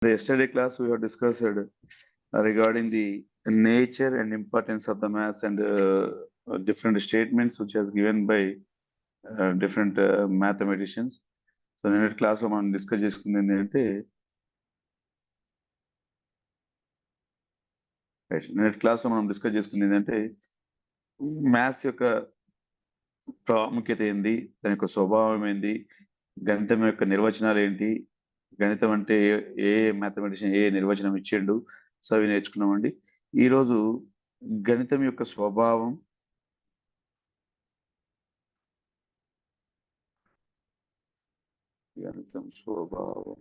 The yesterday class we have discussed regarding the nature and importance of the maths and different statements which has given by different mathematicians. So నిన్నటి class లో మనం discuss చేసుకుంది ఏంటంటే maths యొక్క ప్రాముఖ్యత ఏంది, దాని యొక్క స్వభావం ఏంది, గణితం యొక్క నిర్వచనాలు ఏంటి, గణితం అంటే ఏ మ్యాథమెటిషియన్ ఏ నిర్వచనం ఇచ్చిండు, సో అవి నేర్చుకున్నామండి. ఈరోజు గణితం యొక్క స్వభావం, గణితం స్వభావం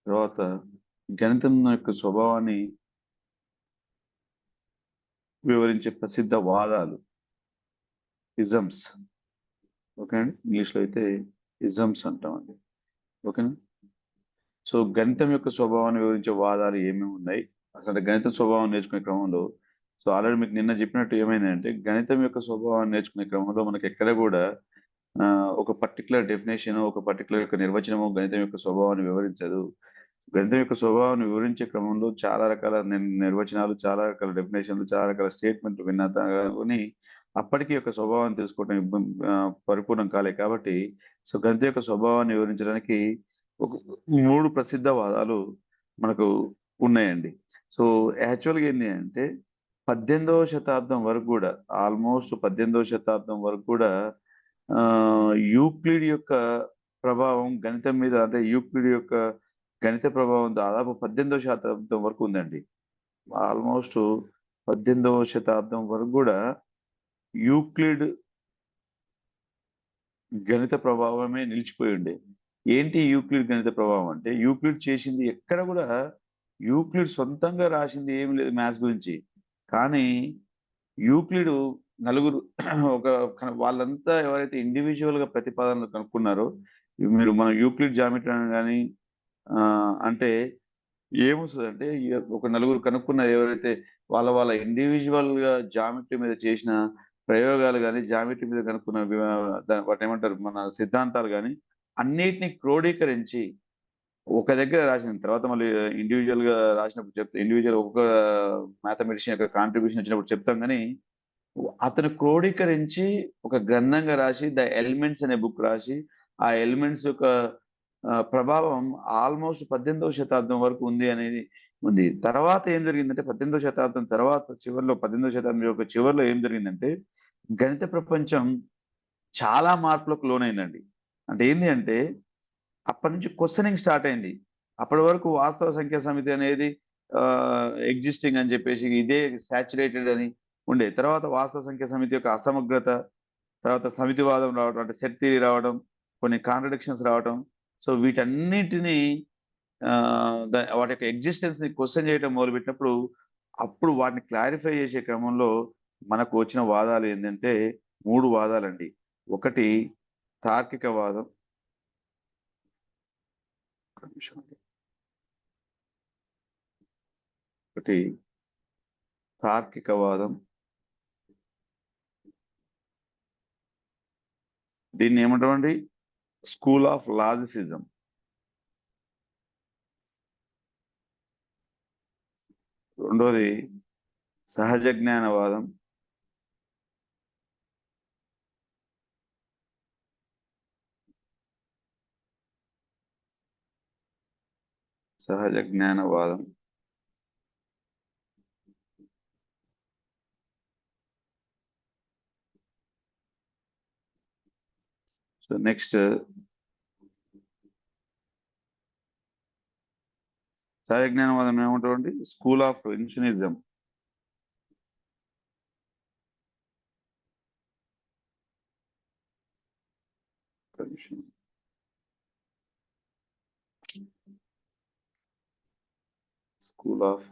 తర్వాత గణితం యొక్క స్వభావాన్ని వివరించే ప్రసిద్ధ వాదాలు, ఇజమ్స్. ఓకే అండి, ఇంగ్లీష్లో అయితే ఇజమ్స్ అంటామండి. ఓకేనా? సో గణితం యొక్క స్వభావాన్ని వివరించే వాదాలు ఏమేమి ఉన్నాయి, అసలు గణితం స్వభావం నేర్చుకునే క్రమంలో సో ఆల్రెడీ మీకు నిన్న చెప్పినట్టు ఏమైందంటే గణితం యొక్క స్వభావాన్ని నేర్చుకునే క్రమంలో మనకి ఎక్కడ కూడా ఒక పర్టికులర్ డెఫినేషన్, ఒక పర్టికులర్ యొక్క నిర్వచనము గణితం యొక్క స్వభావాన్ని వివరించదు. గణితం యొక్క స్వభావాన్ని వివరించే క్రమంలో చాలా రకాల నిర్వచనాలు, చాలా రకాల డెఫినేషన్లు, చాలా రకాల స్టేట్మెంట్లు విన్నా కానీ అప్పటికి యొక్క స్వభావాన్ని తెలుసుకోవడం పరిపూర్ణం కాలే. కాబట్టి సో గణితం యొక్క స్వభావాన్ని వివరించడానికి ఒక 3 ప్రసిద్ధ వాదాలు మనకు ఉన్నాయండి. సో యాక్చువల్గా ఏంటి అంటే 18వ శతాబ్దం వరకు కూడా, ఆల్మోస్ట్ 18వ శతాబ్దం వరకు కూడా యూక్లిడ్ యొక్క ప్రభావం గణితం మీద, అంటే యూక్లిడ్ యొక్క గణిత ప్రభావం దాదాపు 18వ శతాబ్దం వరకు ఉందండి. ఆల్మోస్ట్ 18వ శతాబ్దం వరకు కూడా యూక్లిడ్ గణిత ప్రభావమే నిలిచిపోయి ఉండే. ఏంటి యూక్లిడ్ గణిత ప్రభావం అంటే, యూక్లిడ్ చేసింది ఎక్కడ కూడా, యూక్లిడ్ సొంతంగా రాసింది ఏమి లేదు మ్యాథ్స్ గురించి. కానీ యూక్లిడ్ నలుగురు ఒక వాళ్ళంతా ఎవరైతే ఇండివిజువల్ గా ప్రతిపాదనలు కనుక్కున్నారో, మీరు మన యూక్లిడ్ జామెట్రీ కానీ అంటే ఏమొస్తుంది అంటే, ఒక నలుగురు కనుక్కున్నారు ఎవరైతే వాళ్ళ వాళ్ళ ఇండివిజువల్ గా జామెట్రీ మీద చేసిన ప్రయోగాలు కానీ, జామెట్రీ మీద కనుక్కున్న వాటి ఏమంటారు మన సిద్ధాంతాలు కానీ అన్నిటిని క్రోడీకరించి ఒక దగ్గర రాసిన తర్వాత మళ్ళీ ఇండివిజువల్ గా రాసినప్పుడు చెప్తే, ఇండివిజువల్ ఒక్కొక్క మ్యాథమెటిషియన్ యొక్క కాంట్రిబ్యూషన్ వచ్చినప్పుడు చెప్తాం. కానీ అతను క్రోడీకరించి ఒక గ్రంథంగా రాసి ద ఎలిమెంట్స్ అనే బుక్ రాసి, ఆ ఎలిమెంట్స్ యొక్క ప్రభావం ఆల్మోస్ట్ 18వ శతాబ్దం వరకు ఉంది అనేది ఉంది. తర్వాత ఏం జరిగిందంటే 18వ శతాబ్దం తర్వాత చివరిలో, 18వ శతాబ్దం యొక్క చివరిలో ఏం జరిగిందంటే గణిత ప్రపంచం చాలా మార్పులకు లోనైందండి. అంటే ఏంటి అంటే అప్పటి నుంచి క్వశ్చనింగ్ స్టార్ట్ అయింది. అప్పటి వరకు వాస్తవ సంఖ్యా సమితి అనేది ఎగ్జిస్టింగ్ అని చెప్పేసి ఇదే సాచురేటెడ్ అని ఉండే. తర్వాత వాస్తవ సంఖ్యా సమితి యొక్క అసమగ్రత, తర్వాత సమితివాదం రావడం, అంటే సెట్ థియరీ రావడం, కొన్ని కాంట్రడిక్షన్స్ రావడం. సో వీటన్నిటిని వాటి యొక్క ఎగ్జిస్టెన్స్ ని క్వశ్చన్ చేయడం మొదలుపెట్టినప్పుడు, అప్పుడు వాటిని క్లారిఫై చేసే క్రమంలో మనకు వచ్చిన వాదాలు ఏంటంటే 3 వాదాలండి. ఒకటి తార్కికవాదం, ఒకటి తార్కికవాదం, దీన్ని ఏమంటామండి స్కూల్ ఆఫ్ లాజిసిజం. రెండోది సహజ జ్ఞానవాదం, సహజ జ్ఞానవాదం. సో నెక్స్ట్ సహజ జ్ఞానవాదం ఏమంటామండి school of intuitionism. School of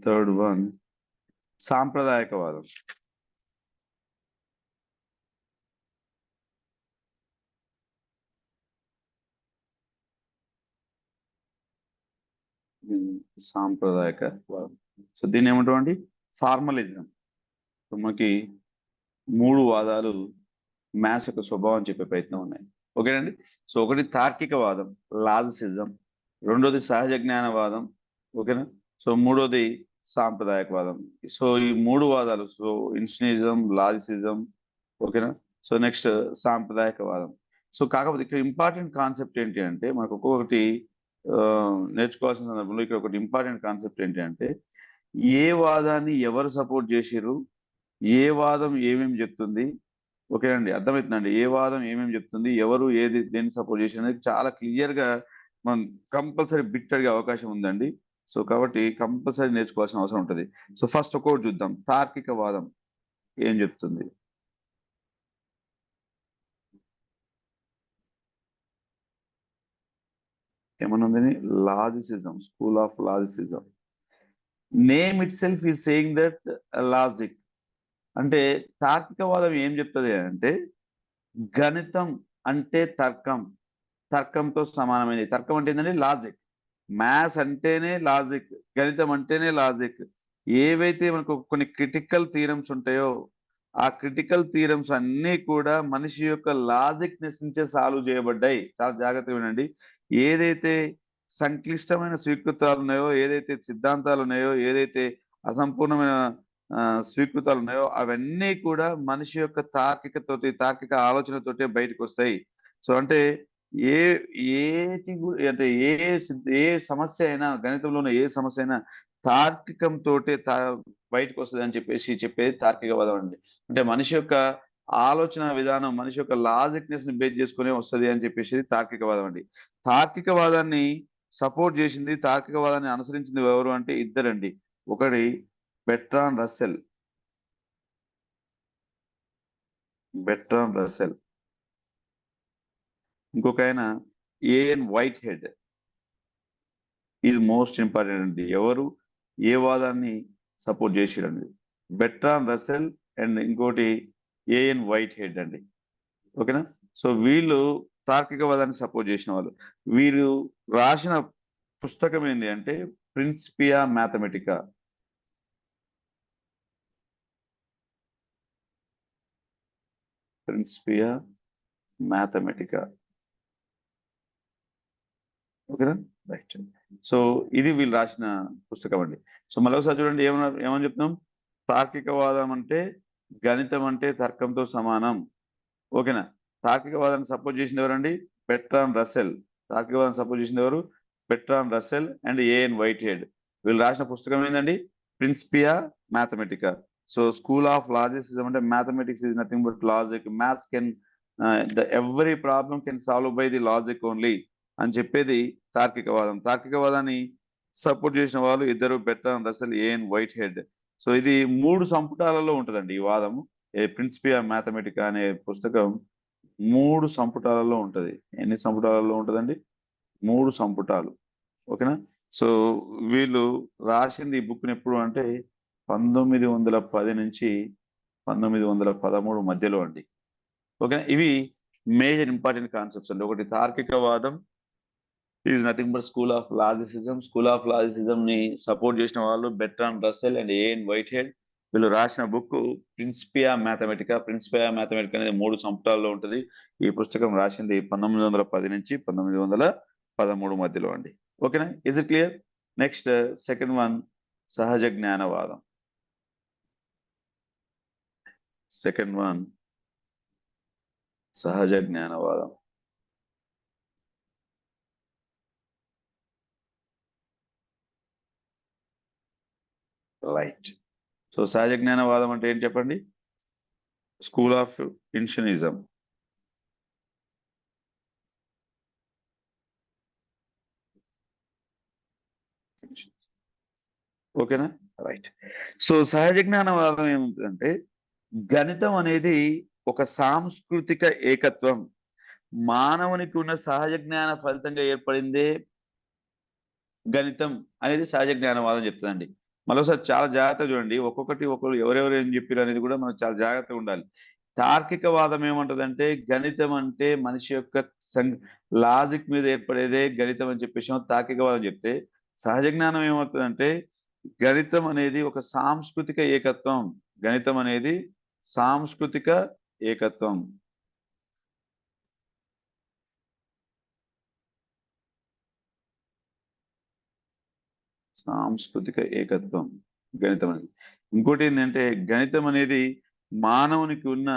third one సాంప్రదాయకవాదం. సాంప్రదాయక వాదం. సో దీన్ని ఏమంటామండి? ఫార్మలిజం. సో మనకి 3 వాదాలు మ్యాథ్స్ యొక్క స్వభావం చెప్పే ప్రయత్నం ఉన్నాయి. ఓకేనండి. సో ఒకటి తార్కికవాదం, లాజిసిజం. రెండోది సహజ జ్ఞానవాదం. ఓకేనా. సో మూడోది సాంప్రదాయకవాదం. సో ఈ 3 వాదాలు, సో ఇన్స్టినిజం, లాజిసిజం, ఓకేనా. So next సాంప్రదాయకవాదం. సో కాకపోతే ఇక్కడ ఇంపార్టెంట్ కాన్సెప్ట్ ఏంటి అంటే, మనకు ఒక్కొక్కటి నేర్చుకోవాల్సిన సందర్భంలో ఇక్కడ ఒకటి ఇంపార్టెంట్ కాన్సెప్ట్ ఏంటి అంటే, ఏ వాదాన్ని ఎవరు సపోర్ట్ చేసిర్రు, ఏ వాదం ఏమేమి చెప్తుంది, ఓకేనండి. అర్థమవుతుందండి. ఏ వాదం ఏమేమి చెప్తుంది, ఎవరు ఏది దేన్ని సపోర్ట్ చేసి అనేది చాలా క్లియర్ గా మనం కంపల్సరీ బిట్ అడిగే అవకాశం ఉందండి. సో కాబట్టి కంపల్సరీ నేర్చుకోవాల్సిన అవసరం ఉంటుంది. సో ఫస్ట్ ఒక్కొక్కటి చూద్దాం. తార్కిక వాదం ఏం చెప్తుంది? ఏమనుంది? Logicism, school of logicism. Name itself is saying that logic. అంటే తార్కికవాదం ఏం చెప్తుంది అంటే, గణితం అంటే తర్కం, తర్కంతో సమానమైనది. తర్కం అంటే ఏంటంటే లాజిక్. మ్యాథ్స్ అంటేనే లాజిక్, గణితం అంటేనే లాజిక్. ఏవైతే మనకు కొన్ని క్రిటికల్ థీరమ్స్ ఉంటాయో, ఆ క్రిటికల్ థీరమ్స్ అన్నీ కూడా మనిషి యొక్క లాజిక్ నుంచే సాల్వ్ చేయబడ్డాయి. చాలా జాగ్రత్తగా వినండి. ఏదైతే సంక్లిష్టమైన స్వీకృతాలు ఉన్నాయో, ఏదైతే సిద్ధాంతాలు ఉన్నాయో, ఏదైతే అసంపూర్ణమైన స్వీకృతాలు ఉన్నాయో, అవన్నీ కూడా మనిషి యొక్క తార్కిక ఆలోచనతోటే బయటకు వస్తాయి. సో అంటే ఏ అంటే ఏ సమస్య అయినా, గణితంలో ఉన్న ఏ సమస్య అయినా తార్కికంతోటే బయటకు వస్తుంది అని చెప్పేది తార్కికవాదం అండి. అంటే మనిషి యొక్క ఆలోచన విధానం, మనిషి యొక్క లాజిక్నెస్ ని బేస్ చేసుకునే వస్తుంది అని చెప్పేసి తార్కికవాదం అండి. తార్కికవాదాన్ని సపోర్ట్ చేసింది, తార్కికవాదాన్ని అనుసరించింది ఎవరు అంటే ఇద్దరండి. ఒకటి బెర్ట్రాండ్ రస్సెల్. Bertrand Russell. ఇంకొక ఆయన ఏఎన్ వైట్ హెడ్. ఇది మోస్ట్ ఇంపార్టెంట్ అండి. ఎవరు ఏ వాదాన్ని సపోర్ట్ చేసిరండి? బెర్ట్రాండ్ రస్సెల్ అండ్ ఇంకోటి ఏఎన్ వైట్ హెడ్ అండి. ఓకేనా. సో వీళ్ళు తార్కికవాదాన్ని సపోర్ట్ చేసిన వాళ్ళు. వీరు రాసిన పుస్తకం ఏంటి అంటే ప్రిన్సిపియా మ్యాథమెటికా. Principia mathematica. ఓకేనా. రైట్. సో ఇది వీళ్ళు రాసిన పుస్తకం అండి. సో మరొకసారి చూడండి, ఏమని చెప్తున్నాం? తార్కికవాదం అంటే గణితం అంటే తర్కంతో సమానం. ఓకేనా. తార్కికవాదాన్ని సపోర్ట్ చేసింది ఎవరండి? Bertrand Russell. తార్కికవాదాన్ని సపోర్ట్ చేసింది ఎవరు? Bertrand Russell and A N Whitehead. వీళ్ళు రాసిన పుస్తకం ఏంటండి? Principia Mathematica. So school of logicism అంటే mathematics is nothing but logic. Maths can every problem can solve by the logic only అని చెప్పేది తార్కికవాదం. తార్కికవాదాన్ని సపోర్ట్ చేసిన వాళ్ళు ఇద్దరు, Bertrand Russell, A N Whitehead. So ఇది 3 సంపుటాలలో ఉంటుందండి ఈ వాదము. ప్రిన్సిపియా మ్యాథమెటికా అనే పుస్తకం 3 సంపుటాలలో ఉంటది. ఎన్ని సంపుటాలలో ఉంటదండి? 3 సంపుటాలు. ఓకేనా. సో వీళ్ళు రాసింది ఈ బుక్ ఎప్పుడు అంటే 1910 నుంచి 1913 మధ్యలో అండి. ఓకేనా. ఇవి మేజర్ ఇంపార్టెంట్ కాన్సెప్ట్స్ అండి. ఒకటి తార్కికవాదం is nothing but school of logicism. School of logicism ని సపోర్ట్ చేసిన వాళ్ళు Bertrand Russell and A N Whitehead. వీళ్ళు రాసిన book Principia Mathematica. Principia Mathematica అనేది 3 సంపుటాల్లో ఉంటుంది. ఈ పుస్తకం రాసింది 1910 నుంచి 1913 మధ్యలో అండి. ఓకేనా. Is it clear? Next second one, సహజ జ్ఞానవాదం. సెకండ్ వన్, సహజ జ్ఞానవాదం. రైట్. సో సహజ జ్ఞానవాదం అంటే ఏంటి చెప్పండి? School of intuitionism. ఓకేనా. రైట్. సో సహజ జ్ఞానవాదం ఏముంటుందంటే, గణితం అనేది ఒక సాంస్కృతిక ఏకత్వం. మానవునికి ఉన్న సహజ జ్ఞాన ఫలితంగా ఏర్పడిందే గణితం అనేది సహజ జ్ఞానవాదం చెప్తుందండి. మరోసారి చాలా జాగ్రత్తగా చూడండి. ఒక్కొక్కరు ఎవరెవరు ఏం చెప్పారు అనేది కూడా మనం చాలా జాగ్రత్తగా ఉండాలి. తార్కికవాదం ఏమంటదంటే, గణితం అంటే మనిషి యొక్క లాజిక్ మీద ఏర్పడేదే గణితం అని చెప్పేసి తార్కికవాదం చెప్తే, సహజ జ్ఞానం ఏమవుతుందంటే గణితం అనేది ఒక సాంస్కృతిక ఏకత్వం. గణితం అనేది సాంస్కృతిక ఏకత్వం. సాంస్కృతిక ఏకత్వం గణితం అనేది. ఇంకోటి ఏంటంటే గణితం అనేది మానవునికి ఉన్న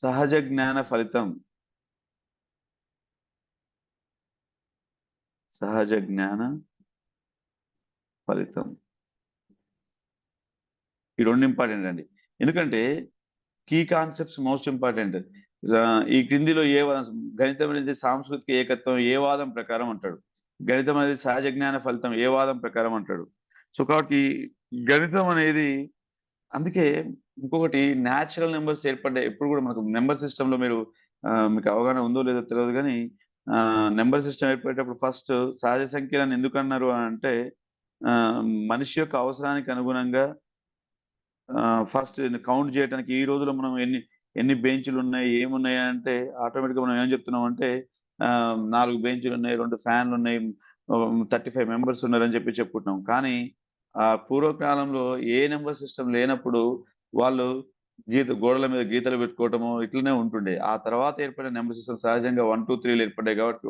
సహజ జ్ఞాన ఫలితం. సహజ జ్ఞాన ఫలితం. ఈ రెండు ఇంపార్టెంట్ అండి. ఎందుకంటే కీ కాన్సెప్ట్స్ మోస్ట్ ఇంపార్టెంట్. ఈ క్రిందిలో గణితం అనేది సాంస్కృతిక ఏకత్వం ఏ వాదం ప్రకారం అంటాడు. గణితం అనేది సహజ జ్ఞాన ఫలితం ఏ వాదం ప్రకారం అంటాడు. సో కాబట్టి గణితం అనేది అందుకే ఇంకొకటి న్యాచురల్ నెంబర్స్ ఏర్పడ్డాయి. ఎప్పుడు కూడా మనకు నెంబర్ సిస్టంలో మీకు అవగాహన ఉందో లేదో తెలియదు కానీ నెంబర్ సిస్టమ్ ఏర్పడేటప్పుడు ఫస్ట్ సహజ సంఖ్యలను ఎందుకు అన్నారు అని అంటే మనిషి యొక్క అవసరానికి అనుగుణంగా ఫస్ట్ కౌంట్ చేయడానికి ఈ రోజులో మనం ఎన్ని బెంచ్లు ఉన్నాయి ఏమున్నాయి అంటే ఆటోమేటిక్గా మనం ఏం చెప్తున్నాం అంటే 4 బెంచ్లు ఉన్నాయి, 2 ఫ్యాన్లు ఉన్నాయి, 35 మెంబర్స్ ఉన్నారని చెప్పుకుంటున్నాం. కానీ ఆ పూర్వకాలంలో ఏ నెంబర్ సిస్టమ్ లేనప్పుడు వాళ్ళు గోడల మీద గీతలు పెట్టుకోవటము ఇట్లనే ఉంటుండే. ఆ తర్వాత ఏర్పడిన నెంబర్ సిస్టమ్ సహజంగా 1, 2, 3 ఏర్పడ్డాయి కాబట్టి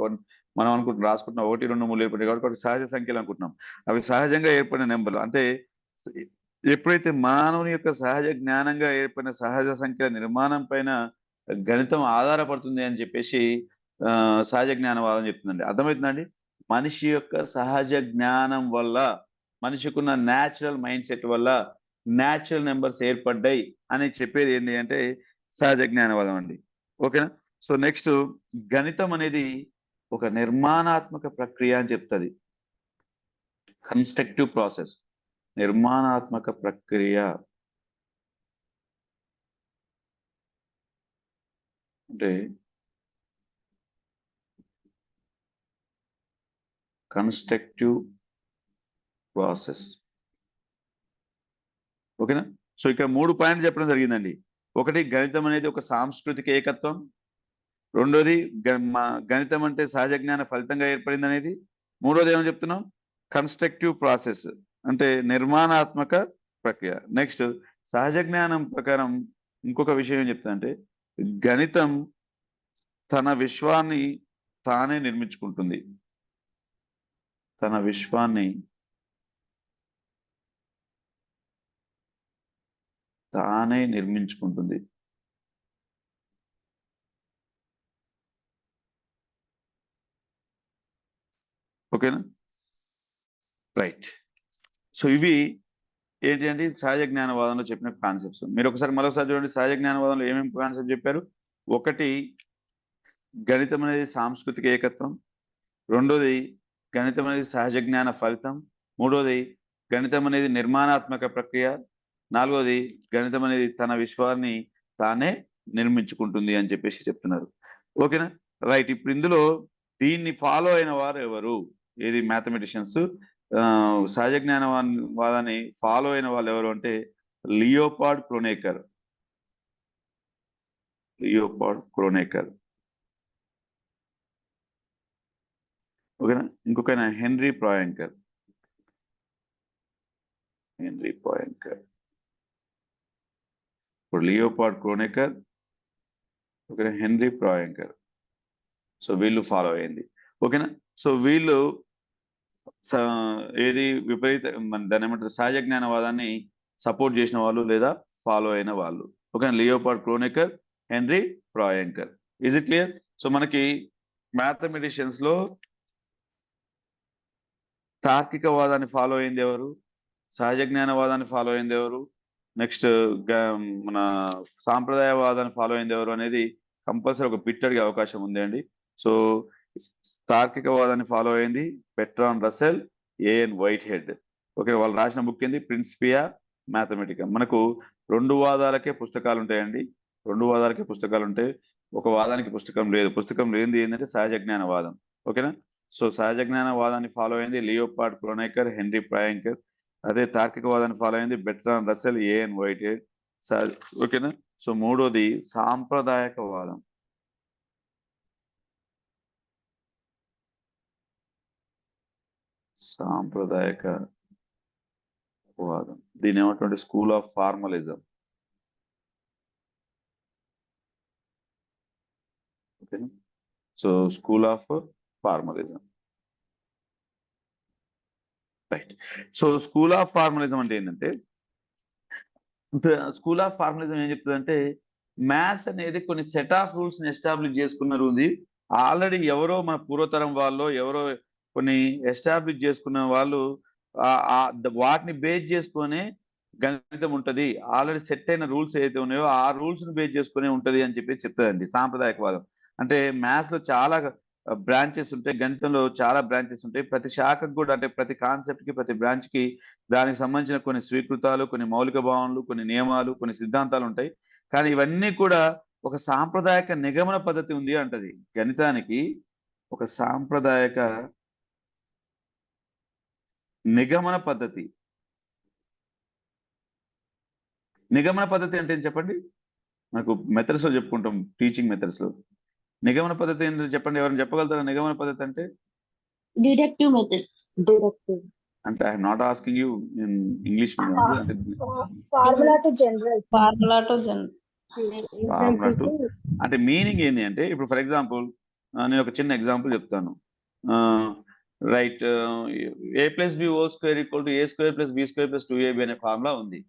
మనం రాసుకుంటున్నాం 1, 2, 3 ఏర్పడ్డాయి కాబట్టి సహజ సంఖ్యలు అనుకుంటున్నాం. అవి సహజంగా ఏర్పడిన నెంబర్లు. అంటే ఎప్పుడైతే మానవుని యొక్క సహజ జ్ఞానంగా ఏర్పడిన సహజ సంఖ్యల నిర్మాణం పైన గణితం ఆధారపడుతుంది అని చెప్పేసి సహజ జ్ఞానవాదం చెప్తుందండి. అర్థమవుతుందండి? మనిషి యొక్క సహజ జ్ఞానం వల్ల మనిషికున్న న్యాచురల్ మైండ్ సెట్ వల్ల న్యాచురల్ నెంబర్స్ ఏర్పడ్డాయి అని చెప్పేది ఏంటి అంటే సహజ జ్ఞానవాదం అండి. ఓకేనా? సో నెక్స్ట్ గణితం అనేది ఒక నిర్మాణాత్మక ప్రక్రియ అని చెప్తుంది. కన్స్ట్రక్టివ్ ప్రాసెస్, నిర్మాణాత్మక ప్రక్రియ. అంటే కన్స్ట్రక్టివ్ ప్రాసెస్. ఓకేనా? సో ఇక్కడ 3 పాయింట్లు చెప్పడం జరిగిందండి. ఒకటి, గణితం అనేది ఒక సాంస్కృతిక ఏకత్వం. రెండోది, గణితం అంటే సహజ జ్ఞాన ఫలితంగా ఏర్పడింది అనేది. మూడోది ఏమని చెప్తున్నాం? కన్స్ట్రక్టివ్ ప్రాసెస్ అంటే నిర్మాణాత్మక ప్రక్రియ. నెక్స్ట్ సహజ జ్ఞానం ప్రకారం ఇంకొక విషయం ఏం చెప్తా అంటే గణితం తన విశ్వాన్ని తానే నిర్మించుకుంటుంది. తన విశ్వాన్ని తానే నిర్మించుకుంటుంది. ఓకేనా? రైట్. సో ఇవి ఏంటి అంటే సహజ జ్ఞానవాదంలో చెప్పిన కాన్సెప్ట్స్. మీరు మరొకసారి చూడండి. సహజ జ్ఞానవాదంలో ఏమేమి కాన్సెప్ట్ చెప్పారు? ఒకటి, గణితం అనేది సాంస్కృతిక ఏకత్వం. రెండోది, గణితం అనేది సహజ జ్ఞాన ఫలితం. మూడోది, గణితం అనేది నిర్మాణాత్మక ప్రక్రియ. నాలుగోది, గణితం అనేది తన విశ్వాన్ని తానే నిర్మించుకుంటుంది అని చెప్పేసి చెప్తున్నారు. ఓకేనా? రైట్. ఇప్పుడు ఇందులో దీన్ని ఫాలో అయిన వారు ఎవరు? ఏది మ్యాథమెటిషియన్స్ సహజ జ్ఞానవాదాన్ని ఫాలో అయిన వాళ్ళు ఎవరు అంటే లియోపార్డ్ క్రోనేకర్. లియోపార్డ్ క్రోనేకర్. ఓకేనా? ఇంకొక హెన్రీ ప్రాయంకర్. హెన్రీ ప్రాయంకర్. ఇప్పుడు లియోపార్డ్ క్రోనేకర్, ఓకేనా, హెన్రీ ప్రాయంకర్. సో వీళ్ళు ఫాలో అయింది. ఓకేనా? సో వీళ్ళు ఏది దాని ఏమంటారు సహజ జ్ఞానవాదాన్ని సపోర్ట్ చేసిన వాళ్ళు లేదా ఫాలో అయిన వాళ్ళు. ఓకేనా? Leopold Kronecker, Henri Poincare. Is it clear? So మనకి మ్యాథమెటిషియన్స్ లో తార్కికవాదాన్ని ఫాలో అయింది ఎవరు? సహజ జ్ఞానవాదాన్ని ఫాలో అయింది ఎవరు? నెక్స్ట్ మన సాంప్రదాయవాదాన్ని ఫాలో అయింది ఎవరు అనేది కంపల్సరీ ఒక బిట్ అడిగే అవకాశం ఉంది అండి. సో తార్కికవాదాన్ని ఫాలో అయింది Bertrand Russell, A N Whitehead. Okay, వాళ్ళు రాసిన బుక్ ఏంది? Principia Mathematica. మనకు 2 వాదాలకే పుస్తకాలు ఉంటాయండి. 2 వాదాలకే పుస్తకాలు ఉంటాయి. ఒక వాదానికి పుస్తకం లేదు. పుస్తకం లేనిది ఏంటంటే సహజ జ్ఞానవాదం. ఓకేనా? సో సహజ జ్ఞానవాదాన్ని ఫాలో అయింది లియోపార్డ్ క్రోనేకర్, హెన్రీ ప్రాయంకర్. అదే తార్కికవాదాన్ని ఫాలో అయింది Bertrand Russell, A N Whitehead. ఓకేనా? సో మూడోది సాంప్రదాయకవాదం. సాంప్రదాయక వాదం, దీని ఏమంటే స్కూల్ ఆఫ్ ఫార్మలిజం. ఓకేనా? So school of formalism, right. So school of formalism అంటే ఏంటంటే, స్కూల్ ఆఫ్ ఫార్మలిజం ఏం చెప్తుందంటే, మ్యాథ్స్ అనేది కొన్ని సెట్ ఆఫ్ రూల్స్ ని ఎస్టాబ్లిష్ చేసుకున్నారు. ఆల్రెడీ ఎవరో మన పూర్వతరం వాళ్ళు ఎవరో కొన్ని ఎస్టాబ్లిష్ చేసుకున్న వాళ్ళు వాటిని బేస్ చేసుకొని గణితం ఉంటది, ఆల్రెడీ సెట్ అయిన రూల్స్ ఏదైతే ఉన్నాయో ఆ రూల్స్ ని బేస్ చేసుకునే ఉంటది అని చెప్పి చెప్తారండి సాంప్రదాయకవాదం. అంటే మ్యాథ్స్ లో చాలా బ్రాంచెస్ ఉంటాయి, గణితంలో చాలా బ్రాంచెస్ ఉంటాయి. ప్రతి శాఖకు కూడా, అంటే ప్రతి కాన్సెప్ట్ కి ప్రతి బ్రాంచ్ కి దానికి సంబంధించిన కొన్ని స్వీకృతాలు, కొన్ని మౌలిక భావనలు, కొన్ని నియమాలు, కొన్ని సిద్ధాంతాలు ఉంటాయి. కానీ ఇవన్నీ కూడా ఒక సాంప్రదాయక నిగమన పద్ధతి ఉంది అంటది. గణితానికి ఒక సాంప్రదాయక నిగమన పద్ధతి. నిగమన పద్ధతి అంటే ఏం చెప్పండి? మనకు మెథడ్స్ లో చెప్పుకుంటాం, టీచింగ్ మెథడ్స్ లో. నిగమన పద్ధతి ఏంటో చెప్పండి, ఎవరైనా చెప్పగలుగుతారా? నిగమన పద్ధతి అంటే డిడక్టివ్ మెథడ్స్. డిడక్టివ్ అంటే I'm not asking you in English medium, అంటే formula to general. Formula to general. Formula to అంటే మీనింగ్ ఏంటి అంటే, ఇప్పుడు ఫర్ ఎగ్జాంపుల్ నేను ఒక చిన్న ఎగ్జాంపుల్ చెప్తాను. Right, a + b² = a² + b² + 2ab అనే ఫార్ములా ఉంది.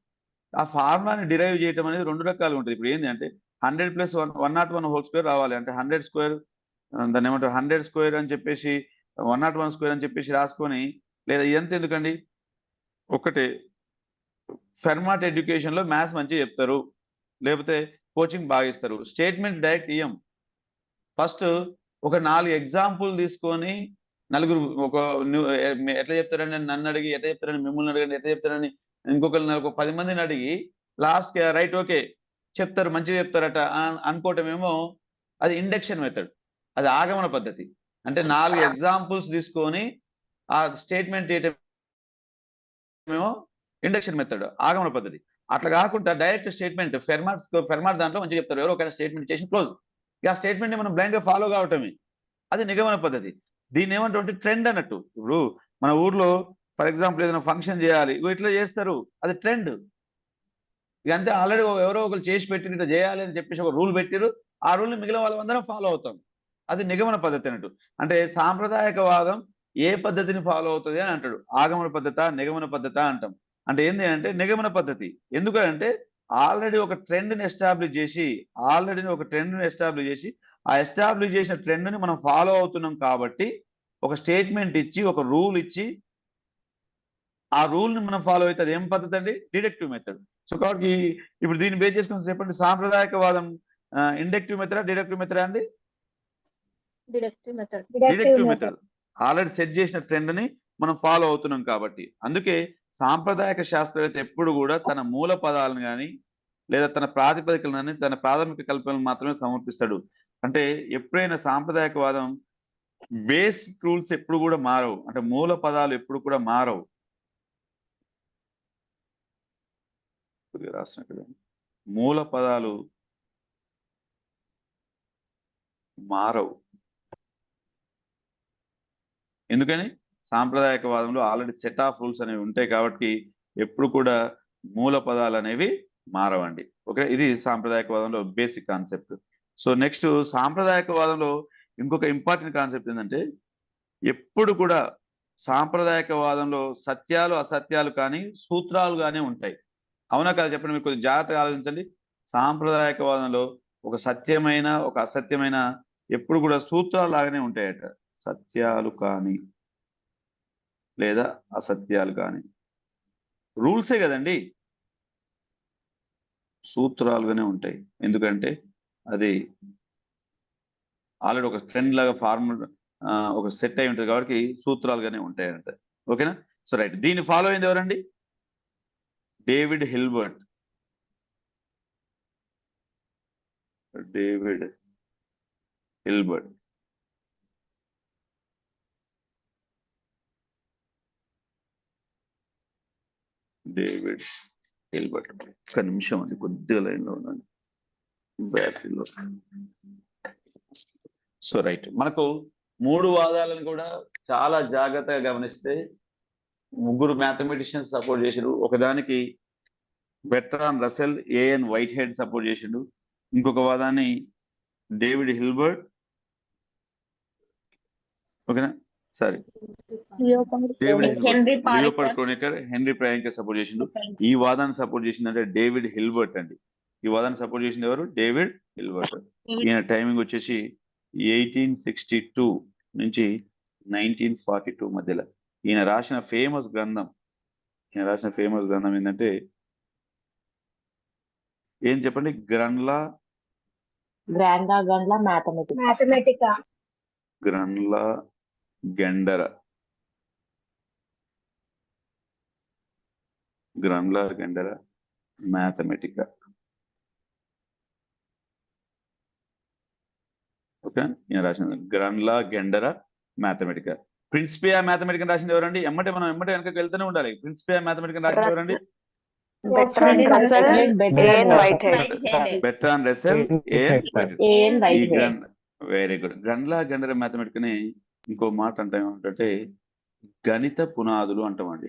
ఆ ఫార్ములాని డిరైవ్ చేయడం అనేది రెండు రకాలుగా ఉంటుంది. ఇప్పుడు ఏంటి అంటే 100 + 101² రావాలి అంటే 100², దాన్ని ఏమంటారు 100² అని చెప్పేసి 101² అని చెప్పేసి రాసుకొని, లేదా ఎంత ఎందుకండి, ఒకటే ఫెర్మాట్ ఎడ్యుకేషన్ లో మ్యాథ్స్ మంచిగా చెప్తారు, లేకపోతే కోచింగ్ బాగా ఇస్తారు. Statement direct ఇయ్యం. ఫస్ట్ ఒక 4 ఎగ్జాంపుల్ తీసుకొని నలుగురు ఎట్లా చెప్తారని నన్ను అడిగి, ఎట్లా చెప్తారని మిమ్మల్ని అడగండి, ఎట్లా చెప్తారని ఇంకొకరు 10 మందిని అడిగి లాస్ట్ రైట్ ఓకే చెప్తారు, మంచిగా చెప్తారట అనుకోవటమేమో అది ఇండక్షన్ మెథడ్, అది ఆగమన పద్ధతి. అంటే 4 ఎగ్జాంపుల్స్ తీసుకొని ఆ స్టేట్మెంట్ ఏమో ఇండక్షన్ మెథడ్, ఆగమన పద్ధతి. అట్లా కాకుండా డైరెక్ట్ స్టేట్మెంట్ ఫెర్మాట్ దాంట్లో మంచిగా చెప్తారు, ఎవరో ఒక స్టేట్మెంట్ చేసి క్లోజ్. ఆ స్టేట్మెంట్ ని మనం బ్లైండ్ గా ఫాలో కావటమే, అది నిగమన పద్ధతి. దీన్ని ఏమంటే ట్రెండ్ అన్నట్టు. ఇప్పుడు మన ఊర్లో ఫర్ ఎగ్జాంపుల్ ఏదైనా ఫంక్షన్ చేయాలి, ఇట్లా చేస్తారు, అది ట్రెండ్. ఇక అంతే, ఆల్రెడీ ఎవరో ఒకరు చేసి పెట్టి ఇట్లా చేయాలి అని చెప్పేసి ఒక రూల్ పెట్టిరు, ఆ రూల్ని మిగిలిన వాళ్ళందరం ఫాలో అవుతాం, అది నిగమన పద్ధతి అన్నట్టు. అంటే సాంప్రదాయకవాదం ఏ పద్ధతిని ఫాలో అవుతుంది అని అంటాడు. ఆగమన పద్ధత, నిగమన పద్ధత అంటాం. అంటే ఏంటి అంటే నిగమన పద్ధతి. ఎందుకంటే ఆల్రెడీ ఒక ట్రెండ్ని ఎస్టాబ్లిష్ చేసి, ఆ ఎస్టాబ్లిష్ చేసిన ట్రెండ్ని మనం ఫాలో అవుతున్నాం కాబట్టి, ఒక స్టేట్మెంట్ ఇచ్చి, ఒక రూల్ ఇచ్చి, ఆ రూల్ని మనం ఫాలో అయితే అది ఏం పద్ధతి అండి? Deductive method. సో కాబట్టి ఇప్పుడు దీన్ని బేస్ చేసుకుని చెప్పండి, సాంప్రదాయకవాదం ఇండక్టివ్ మెథడా డిడక్టివ్ మెథడా అండి? Deductive method. Deductive method. Already set చేసిన ట్రెండ్ ని మనం ఫాలో అవుతున్నాం కాబట్టి. అందుకే సాంప్రదాయక శాస్త్రవేత్త ఎప్పుడు కూడా తన మూల పదాలను కానీ, లేదా తన ప్రాతిపదికలను కానీ, తన ప్రాథమిక కల్పనలు మాత్రమే సమర్పిస్తాడు. అంటే ఎప్పుడైనా సాంప్రదాయకవాదం బేసిక్ రూల్స్ ఎప్పుడు కూడా మారవు, అంటే మూల పదాలు ఎప్పుడు కూడా మారవు. మూల పదాలు మారవు. ఎందుకని? సాంప్రదాయకవాదంలో ఆల్రెడీ సెట్ ఆఫ్ రూల్స్ అనేవి ఉంటాయి కాబట్టి ఎప్పుడు కూడా మూల పదాలు అనేవి మారవండి. ఓకే, ఇది సాంప్రదాయకవాదంలో బేసిక్ కాన్సెప్ట్. సో నెక్స్ట్, సాంప్రదాయకవాదంలో ఇంకొక ఇంపార్టెంట్ కాన్సెప్ట్ ఏంటంటే, ఎప్పుడు కూడా సాంప్రదాయకవాదంలో సత్యాలు అసత్యాలు కానీ సూత్రాలు కానీ ఉంటాయి. అవునా కదా చెప్పండి, మీరు కొద్దిగా జాగ్రత్తగా ఆలోచించండి. సాంప్రదాయకవాదంలో ఒక సత్యమైన, ఒక అసత్యమైన ఎప్పుడు కూడా సూత్రాలు లాగానే ఉంటాయట. సత్యాలు కానీ లేదా అసత్యాలు కానీ రూల్సే కదండి, సూత్రాలుగానే ఉంటాయి. ఎందుకంటే అది ఆల్రెడీ ఒక ట్రెండ్ లాగా ఫార్ములా ఒక సెట్ అయి ఉంటుంది కాబట్టి సూత్రాలుగానే ఉంటాయంట. ఓకేనా? సో రైట్, దీన్ని ఫాలో అయింది ఎవరండి? David Hilbert. David Hilbert. David Hilbert. ఒక్క నిమిషం అండి, కొద్దిగా లైన్లో ఉండండి, బ్యాటరీలో. సో రైట్, మనకు 3 వాదాలను కూడా చాలా జాగ్రత్తగా గమనిస్తే ముగ్గురు మ్యాథమెటిషియన్స్ సపోర్ట్ చేసిండు. ఒకదానికి Bertrand Russell, A N Whitehead support చేసిండు. ఇంకొక వాదాన్ని డేవిడ్ హిల్బర్ట్, ఓకేనా, sorry David Henri Hilbert, Leopold Kronecker, Henri Poincare support చేసిండు. ఈ వాదాన్ని సపోర్ట్ చేసిందంటే డేవిడ్ హిల్బర్ట్ అండి. ఈ వాదాన్ని సపోర్ట్ చేసింది ఎవరు? David Hilbert. ఈయన టైమింగ్ వచ్చేసి 1862 నుంచి 1942 మధ్యలో. ఈయన రాసిన ఫేమస్ గ్రంథం ఏంటంటే ఏం చెప్పండి? గ్రాండ్లా మ్యాథమెటికా గ్రాండ్లా గెండర మ్యాథమెటికా. ఓకే, ఈయన రాసింది గ్రాండ్లా గెండర మ్యాథమెటికా. ప్రిన్సిపియా మ్యాథమెటికన్ రాసింది ఎవరండి? మనం వెనకకి వెళ్తూనే ఉండాలి. ప్రిన్సిపియా మ్యాథమెటికన్ రాసింది ఎవరండి? Bertrand Russell, A N Whitehead. Very good. గ్రాండ్లా గెండర మ్యాథమెటికన్ ఇంకో మాట అంటాం ఏమంటే గణిత పునాదులు అంటామండి.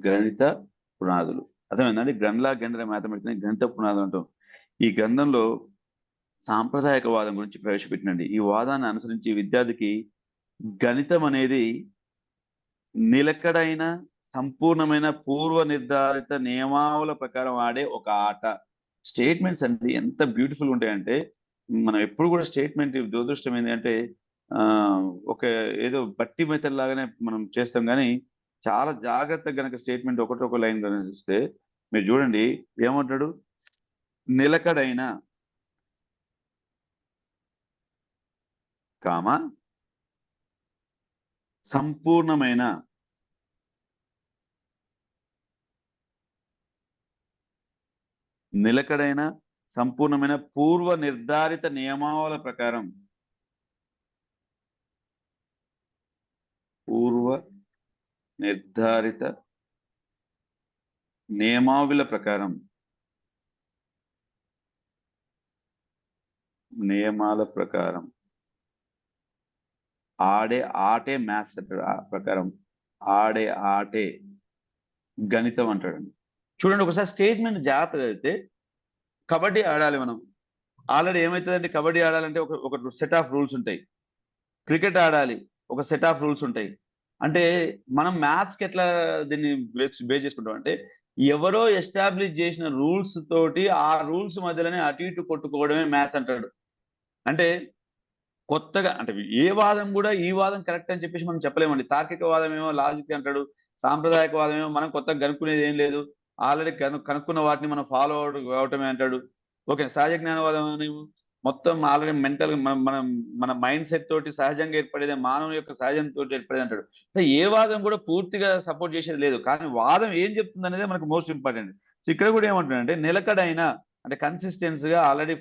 గణిత పునాదులు అర్థమైందండి. గ్రాండ్లా గెండర మ్యాథమెటికన్ గణిత పునాదులు అంటాం. ఈ గ్రంథంలో సాంప్రదాయక వాదం గురించి ప్రవేశపెట్టినండి. ఈ వాదాన్ని అనుసరించి విద్యార్థికి గణితం అనేది నిలకడైన సంపూర్ణమైన పూర్వ నిర్ధారిత నియమావళ ప్రకారం ఆడే ఒక ఆట. స్టేట్మెంట్స్ అంటే ఎంత బ్యూటిఫుల్ ఉంటాయంటే, మనం ఎప్పుడు కూడా స్టేట్మెంట్ దురదృష్టం ఏంటంటే ఒక ఏదో బట్టి మెథడ్ లాగానే మనం చేస్తాం, కానీ చాలా జాగ్రత్తగా గనక స్టేట్మెంట్ ఒకటొక లైన్ చూస్తే మీరు చూడండి ఏమంటాడు? నిలకడైన కామా సంపూర్ణమైన పూర్వ నిర్ధారిత నియమావళి ప్రకారం నియమాల ప్రకారం ఆడే ఆటే మ్యాథ్స్ ప్రకారం ఆడే ఆటే గణితం అంటాడండి. చూడండి ఒకసారి స్టేట్మెంట్ జాగ్రత్తగా అయితే, కబడ్డీ ఆడాలి మనం. ఆల్రెడీ ఏమవుతుందంటే కబడ్డీ ఆడాలంటే ఒక సెట్ ఆఫ్ రూల్స్ ఉంటాయి. క్రికెట్ ఆడాలి, ఒక సెట్ ఆఫ్ రూల్స్ ఉంటాయి. అంటే మనం మ్యాథ్స్కి ఎట్లా దీన్ని బేస్ చేసుకుంటాం అంటే, ఎవరో ఎస్టాబ్లిష్ చేసిన రూల్స్ తోటి ఆ రూల్స్ మధ్యలోనే అటు ఇటు కొట్టుకోవడమే మ్యాథ్స్ అంటాడు. అంటే కొత్తగా అంటే ఏ వాదం కూడా ఈ వాదం కరెక్ట్ అని చెప్పేసి మనం చెప్పలేమండి. తార్కిక వాదం ఏమో లాజిక్ అంటాడు, సాంప్రదాయక వాదం ఏమో మనం కొత్తగా కనుక్కునేది ఏం లేదు, ఆల్రెడీ కనుక్కున్న వాటిని మనం ఫాలో అవటమే అంటాడు. ఓకే, సహజ జ్ఞానవాదం అనేమో మొత్తం ఆల్రెడీ మెంటల్ మన మైండ్ సెట్ తోటి సహజంగా ఏర్పడేది, మానవుని యొక్క సహజంతో ఏర్పడేది అంటాడు. అంటే ఏ వాదం కూడా పూర్తిగా సపోర్ట్ చేసేది లేదు, కానీ వాదం ఏం చెప్తుంది అనేది మనకు మోస్ట్ ఇంపార్టెంట్. సో ఇక్కడ కూడా ఏమంటున్నాడంటే నిలకడైన అంటే కన్సిస్టెన్సీగా already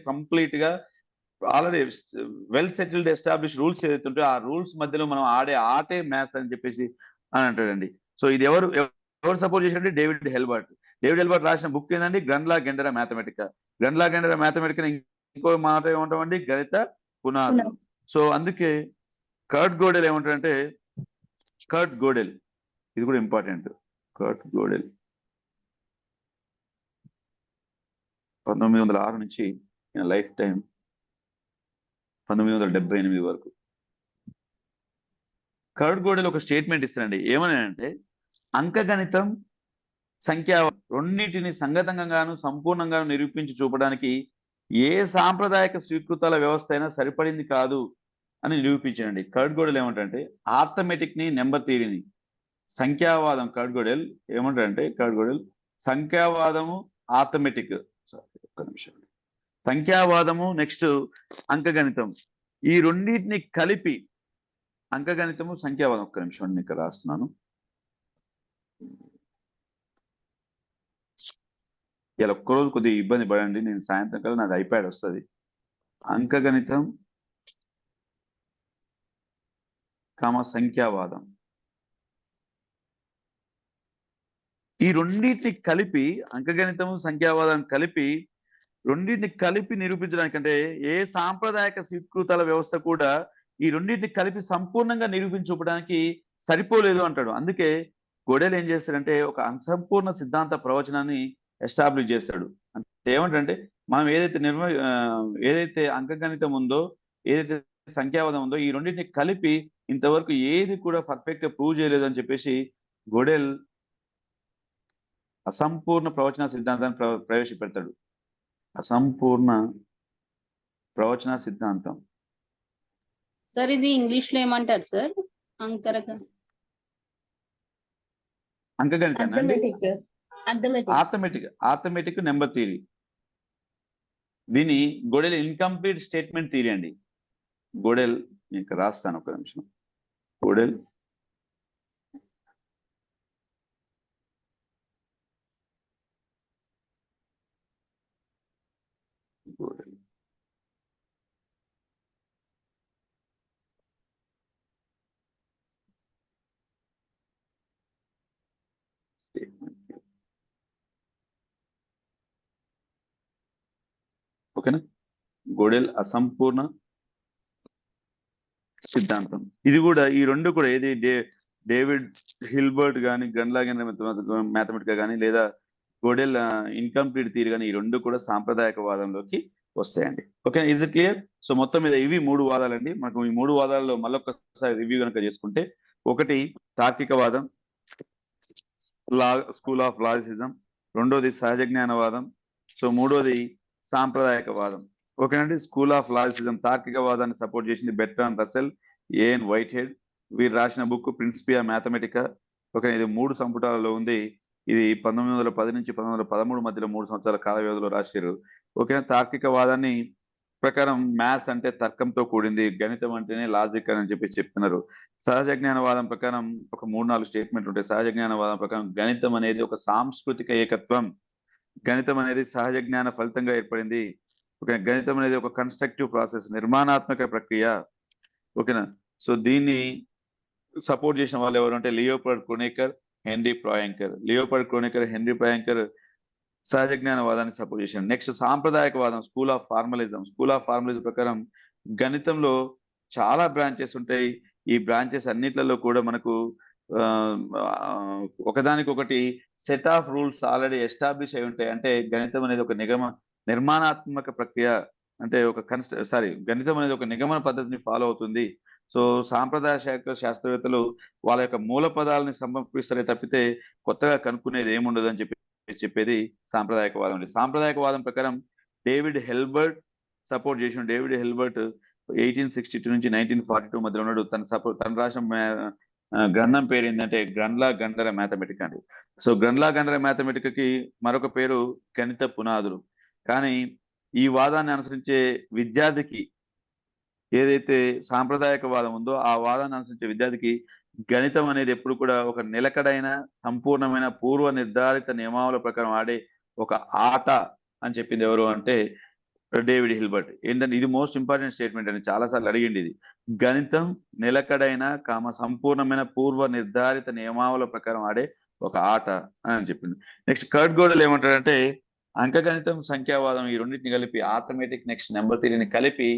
well settled establish rules ఏదైతే ఉంటే ఆ రూల్స్ మధ్యలో మనం ఆడే ఆటే మ్యాథ్స్ అని చెప్పేసి అని అంటాడండి. సో ఇది ఎవరు సపోర్ట్ చేసినట్టు? డేవిడ్ హిల్బర్ట్ రాసిన బుక్ ఏంటండి? గ్రాండ్లా గెండర మ్యాథమెటికా. ఇంకో మాట ఏమంటామండి? గణిత పునాదులు. సో అందుకే కర్ట్ గోడెల్ ఏమంటాడంటే, ఇది కూడా ఇంపార్టెంట్. కర్ట్ గోడెల్ 1906 నుంచి లైఫ్ టైం 1978 వరకు. కర్ట్ గోడెల్ ఒక స్టేట్మెంట్ ఇస్తానండి. ఏమని అంటే, అంకగణితం, సంఖ్యా రెండింటిని సంగతంగాను సంపూర్ణంగాను నిరూపించి చూపడానికి ఏ సాంప్రదాయక స్వీకృతాల వ్యవస్థ అయినా సరిపడింది కాదు అని నిరూపించానండి. కర్ట్ గోడెల్ ఏమంటారంటే ఆర్థమెటిక్ ని, నెంబర్ థియరీని, సంఖ్యావాదం కర్ట్ గోడెల్ సంఖ్యావాదము, ఆర్థమెటిక్, ఒక్క నిమిషం, సంఖ్యావాదము నెక్స్ట్ అంకగణితం, ఈ రెండింటిని కలిపి అంకగణితము, సంఖ్యావాదం, ఒక్క నిమిషం నేను ఇక్కడ రాస్తున్నాను. ఇలా ఒక్కరోజు కొద్దిగా ఇబ్బంది పడండి, నేను సాయంత్రం కల్లా నాది ఐప్యాడ్ వస్తుంది. అంకగణితం సంఖ్యావాదం, ఈ రెండింటిని కలిపి, అంకగణితము సంఖ్యావాదం కలిపి రెండింటిని కలిపి నిరూపించడానికంటే ఏ సాంప్రదాయక స్వీకృతాల వ్యవస్థ కూడా ఈ రెండింటిని కలిపి సంపూర్ణంగా నిరూపించుకోవడానికి సరిపోలేదు అంటాడు. అందుకే గొడెల్ ఏం చేస్తాడంటే ఒక అసంపూర్ణ సిద్ధాంత ప్రవచనాన్ని ఎస్టాబ్లిష్ చేస్తాడు. అంటే ఏమంటంటే మనం ఏదైతే అంకగణితం ఉందో, ఏదైతే సంఖ్యావాదం ఉందో, ఈ రెండింటిని కలిపి ఇంతవరకు ఏది కూడా పర్ఫెక్ట్ గా ప్రూవ్ చేయలేదు అని చెప్పేసి గొడెల్ అసంపూర్ణ ప్రవచన సిద్ధాంతాన్ని ప్రవేశపెడతాడు. అసంపూర్ణ ప్రవచన సిద్ధాంతం. సార్ ఇది ఇంగ్లీష్ లో ఏమంటారు సార్? అంకగణితం. Arithmetic number theory. దీని గొడెల్ ఇన్కంప్లీట్ స్టేట్మెంట్ థియరీ అండి. గొడెల్ ఇంకా రాస్తాను ఒక నిమిషం. గొడెల్ ఓకేనా? గొడెల్ అసంపూర్ణ సిద్ధాంతం. ఇది కూడా ఈ రెండు కూడా ఏది డేవిడ్ హిల్బర్ట్ కానీ, గ్రన్లాగెన్ మ్యాథమెటికా కానీ, లేదా గొడెల్ ఇన్కంప్లీట్ థియరీ కానీ, ఈ రెండు కూడా సాంప్రదాయకవాదంలోకి వస్తాయండి. Okay, is it clear? So మొత్తం మీద ఇవి 3 వాదాలండి. మనకు ఈ 3 వాదాల్లో మళ్ళొకసారి రివ్యూ కనుక చేసుకుంటే, ఒకటి తార్కికవాదం, స్కూల్ ఆఫ్ లాజిసిజం, రెండోది సహజ జ్ఞానవాదం, సో మూడోది సాంప్రదాయకవాదం. ఓకేనండి. స్కూల్ ఆఫ్ లాజిసిజం తార్కికవాదాన్ని సపోర్ట్ చేసింది Bertrand Russell, A N Whitehead. వీరు రాసిన బుక్ ప్రిన్సిపియా మ్యాథమెటికా. ఓకే, ఇది 3 సంపుటాలలో ఉంది. ఇది 1910 నుంచి 1913 మధ్యలో 3 సంవత్సరాల కాల వ్యవధిలో రాశారు. ఓకేనా? తార్కికవాదాన్ని ప్రకారం మ్యాథ్స్ అంటే తర్కంతో కూడింది, గణితం అంటేనే లాజిక్ అని చెప్పేసి చెప్తున్నారు. సహజ జ్ఞానవాదం ప్రకారం ఒక 3-4 స్టేట్మెంట్లు ఉంటాయి. సహజ జ్ఞానవాదం ప్రకారం గణితం అనేది ఒక సాంస్కృతిక ఏకత్వం, గణితం అనేది సహజ జ్ఞాన ఫలితంగా ఏర్పడింది. ఓకే, గణితం అనేది ఒక కన్స్ట్రక్టివ్ ప్రాసెస్, నిర్మాణాత్మక ప్రక్రియ. ఓకేనా? సో దీన్ని సపోర్ట్ చేసిన వాళ్ళు ఎవరు అంటే Leopold Kronecker, Henri Poincare. Leopold Kronecker, Henri Poincare సహజ జ్ఞానవాదాన్ని సపోర్ట్ చేశారు. నెక్స్ట్ సాంప్రదాయకవాదం, school of formalism. School of formalism ప్రకారం గణితంలో చాలా బ్రాంచెస్ ఉంటాయి. ఈ బ్రాంచెస్ అన్నిట్లలో కూడా మనకు ఒకదానికొకటి set of rules already establish అయి ఉంటాయి. అంటే గణితం అనేది ఒక నిర్మాణాత్మక ప్రక్రియ, అంటే గణితం అనేది ఒక నిగమన పద్ధతిని ఫాలో అవుతుంది. సో సాంప్రదాయ శాస్త్రవేత్తలు వాళ్ళ యొక్క మూల పదాలని సమర్పిస్తారే తప్పితే కొత్తగా కనుక్కునేది ఏముండదు అని చెప్పేది సాంప్రదాయకవాదం. సాంప్రదాయకవాదం ప్రకారం డేవిడ్ హెల్బర్ట్ సపోర్ట్ చేసిన డేవిడ్ హెల్బర్ట్ 1862 నుంచి 1942 మధ్యలో ఉన్నాడు. తను రాసిన గ్రంథం పేరు ఏంటంటే గ్రన్లా గండర మ్యాథమెటిక్ అండి. సో గ్రన్లా గండర మ్యాథమెటిక్కి మరొక పేరు గణిత పునాదులు. కానీ ఈ వాదాన్ని అనుసరించే విద్యార్థికి, ఏదైతే సాంప్రదాయకవాదం ఉందో ఆ వాదాన్ని అనుసరించే విద్యార్థికి గణితం అనేది ఎప్పుడు కూడా ఒక నిలకడైన, సంపూర్ణమైన, పూర్వ నిర్ధారిత నియమావళి ప్రకారం ఆడే ఒక ఆట అని చెప్పింది ఎవరు అంటే డేవిడ్ హిల్బర్ట్. ఏంటంటే ఇది మోస్ట్ ఇంపార్టెంట్ స్టేట్మెంట్ అని చాలాసార్లు అడిగింది. ఇది గణితం నిలకడైన, సంపూర్ణమైన, పూర్వ నిర్ధారిత నియమావళి ప్రకారం ఆడే ఒక ఆట అని చెప్పింది. నెక్స్ట్ కర్ట్ గోడెల్ ఏమంటాడంటే అంకగణితం, సంఖ్యావాదం ఈ రెండింటిని కలిపి, ఆర్థమెటిక్ నెక్స్ట్ నెంబర్ థియరీని కలిపి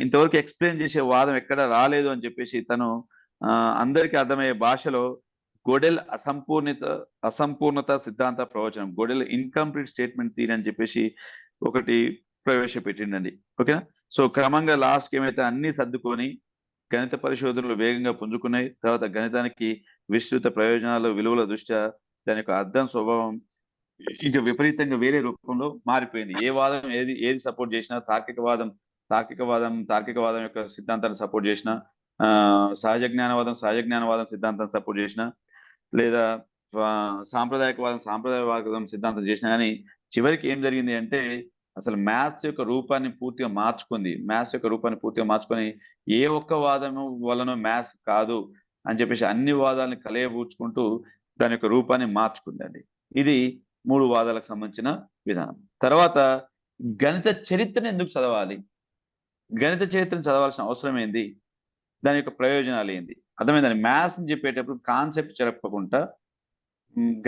ఇంతవరకు ఎక్స్ప్లెయిన్ చేసే వాదం ఎక్కడ రాలేదు అని చెప్పేసి తను అందరికీ అర్థమయ్యే భాషలో గొడెల్ అసంపూర్ణత సిద్ధాంత ప్రవచనం, గొడెల్ ఇన్కంప్లీట్ స్టేట్మెంట్ థియరీ అని చెప్పేసి ఒకటి ప్రవేశపెట్టిండండి. ఓకేనా? సో క్రమంగా లాస్ట్కి ఏమైతే అన్ని సర్దుకొని గణిత పరిశోధనలు వేగంగా పుంజుకున్నాయి. తర్వాత గణితానికి విస్తృత ప్రయోజనాలు, విలువల దృష్ట్యా దాని యొక్క అర్థం, స్వభావం ఇంకా విపరీతంగా వేరే రూపంలో మారిపోయింది. ఏ వాదం ఏది సపోర్ట్ చేసినా, తార్కికవాదం యొక్క సిద్ధాంతాన్ని సపోర్ట్ చేసిన, సహజ జ్ఞానవాదం సిద్ధాంతాన్ని సపోర్ట్ చేసిన, లేదా సాంప్రదాయవాదం సిద్ధాంతం చేసినా కానీ చివరికి ఏం జరిగింది అంటే అసలు మ్యాథ్స్ యొక్క రూపాన్ని పూర్తిగా మార్చుకొని ఏ ఒక్క వాదము వలన మ్యాథ్స్ కాదు అని చెప్పేసి అన్ని వాదాలను కలయబూచుకుంటూ దాని యొక్క రూపాన్ని మార్చుకుందండి. ఇది 3 వాదాలకు సంబంధించిన విధానం. తర్వాత గణిత చరిత్రను ఎందుకు చదవాలి, గణిత చరిత్రను చదవాల్సిన అవసరం ఏంది, దాని యొక్క ప్రయోజనాలు ఏంది, అర్థమైందండి. మ్యాథ్స్ అని చెప్పేటప్పుడు కాన్సెప్ట్ చెప్పకుండా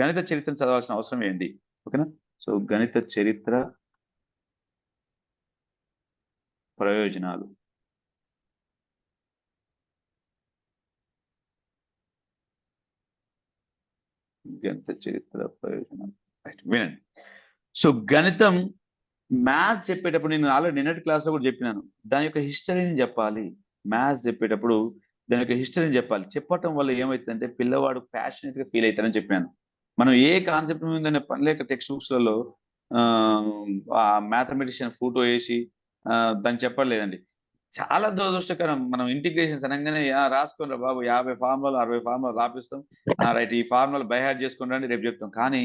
గణిత చరిత్రను చదవాల్సిన అవసరం ఏంది. ఓకేనా? సో గణిత చరిత్ర ప్రయోజనాలు. గణిత చరిత్ర ప్రయోజనం. రైట్, వినండి. సో గణితం మ్యాథ్స్ చెప్పేటప్పుడు నేను ఆల్రెడీ నిన్నటి క్లాస్లో కూడా చెప్పినాను, దాని యొక్క హిస్టరీని చెప్పాలి. మ్యాథ్స్ చెప్పేటప్పుడు దాని యొక్క హిస్టరీని చెప్పాలి. చెప్పటం వల్ల ఏమవుతుందంటే పిల్లవాడు ప్యాషనెట్గా ఫీల్ అవుతారని చెప్పాను. మనం ఏ కాన్సెప్ట్ మీద పని లేక టెక్స్ట్ బుక్స్లలో ఆ మ్యాథమెటిషియన్ ఫోటో వేసి దాన్ని చెప్పలేదండి. చాలా దురదృష్టకరం. మనం ఇంటిగ్రేషన్స్ అనగానే రాసుకోండి బాబు 50 ఫార్ములాలు 60 ఫార్ములాలు రాపిస్తాం, రైట్ ఈ ఫార్ములా బై హార్ట్ చేసుకుని రండి రేపు చెప్తాం. కానీ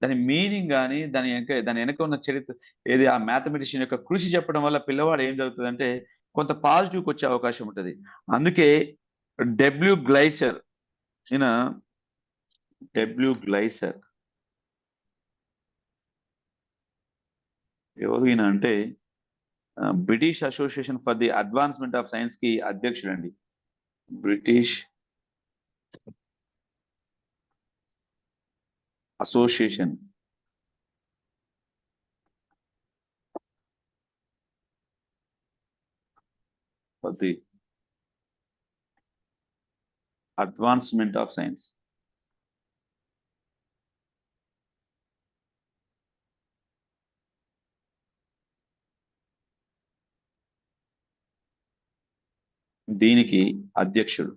దాని మీనింగ్ కానీ దాని వెనక ఉన్న చరిత్ర ఏది ఆ మ్యాథమెటిషియన్ యొక్క కృషి చెప్పడం వల్ల పిల్లవాడు ఏం జరుగుతుందంటే కొంత పాజిటివ్కి వచ్చే అవకాశం ఉంటుంది. అందుకే గ్లైసర్ ఈయన గ్లైసర్ ఎవరు ఈయన అంటే British Association for the advancement of science కి అధ్యక్షుడు అండి. British Association for the advancement of science. దీనికి అధ్యక్షుడు.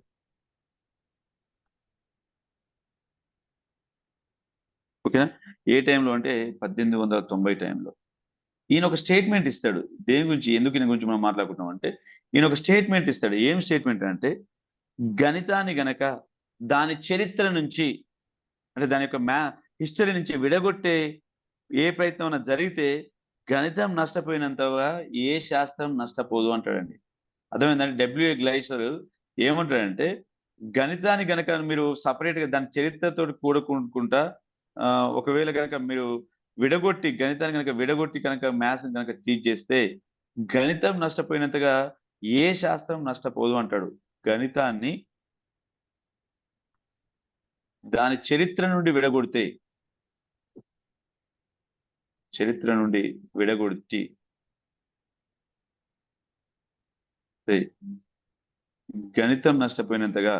ఓకేనా? ఏ టైంలో అంటే 1890 టైంలో ఈయన ఒక స్టేట్మెంట్ ఇస్తాడు. దేని గురించి, ఎందుకు ఈయన గురించి మనం మాట్లాడుకుంటాం అంటే ఈయన ఒక స్టేట్మెంట్ ఇస్తాడు. ఏం స్టేట్మెంట్ అంటే గణితాన్ని గనక దాని చరిత్ర నుంచి అంటే దాని యొక్క హిస్టరీ నుంచి విడగొట్టే ఏ ప్రయత్నం జరిగితే గణితం నష్టపోయినంతగా ఏ శాస్త్రం నష్టపోదు అంటాడండి. అర్థమైందంటే గ్లైసర్ ఏమంటాడంటే గణితాన్ని గనక మీరు సపరేట్గా దాని చరిత్రతో కూడుకుంటా ఒకవేళ కనుక మీరు గణితాన్ని కనుక విడగొట్టి కనుక మ్యాథ్స్ కనుక టీచ్ చేస్తే గణితం నష్టపోయినంతగా ఏ శాస్త్రం నష్టపోదు అంటాడు. గణితాన్ని దాని చరిత్ర నుండి విడగొడితే గణితం నష్టపోయినంతగా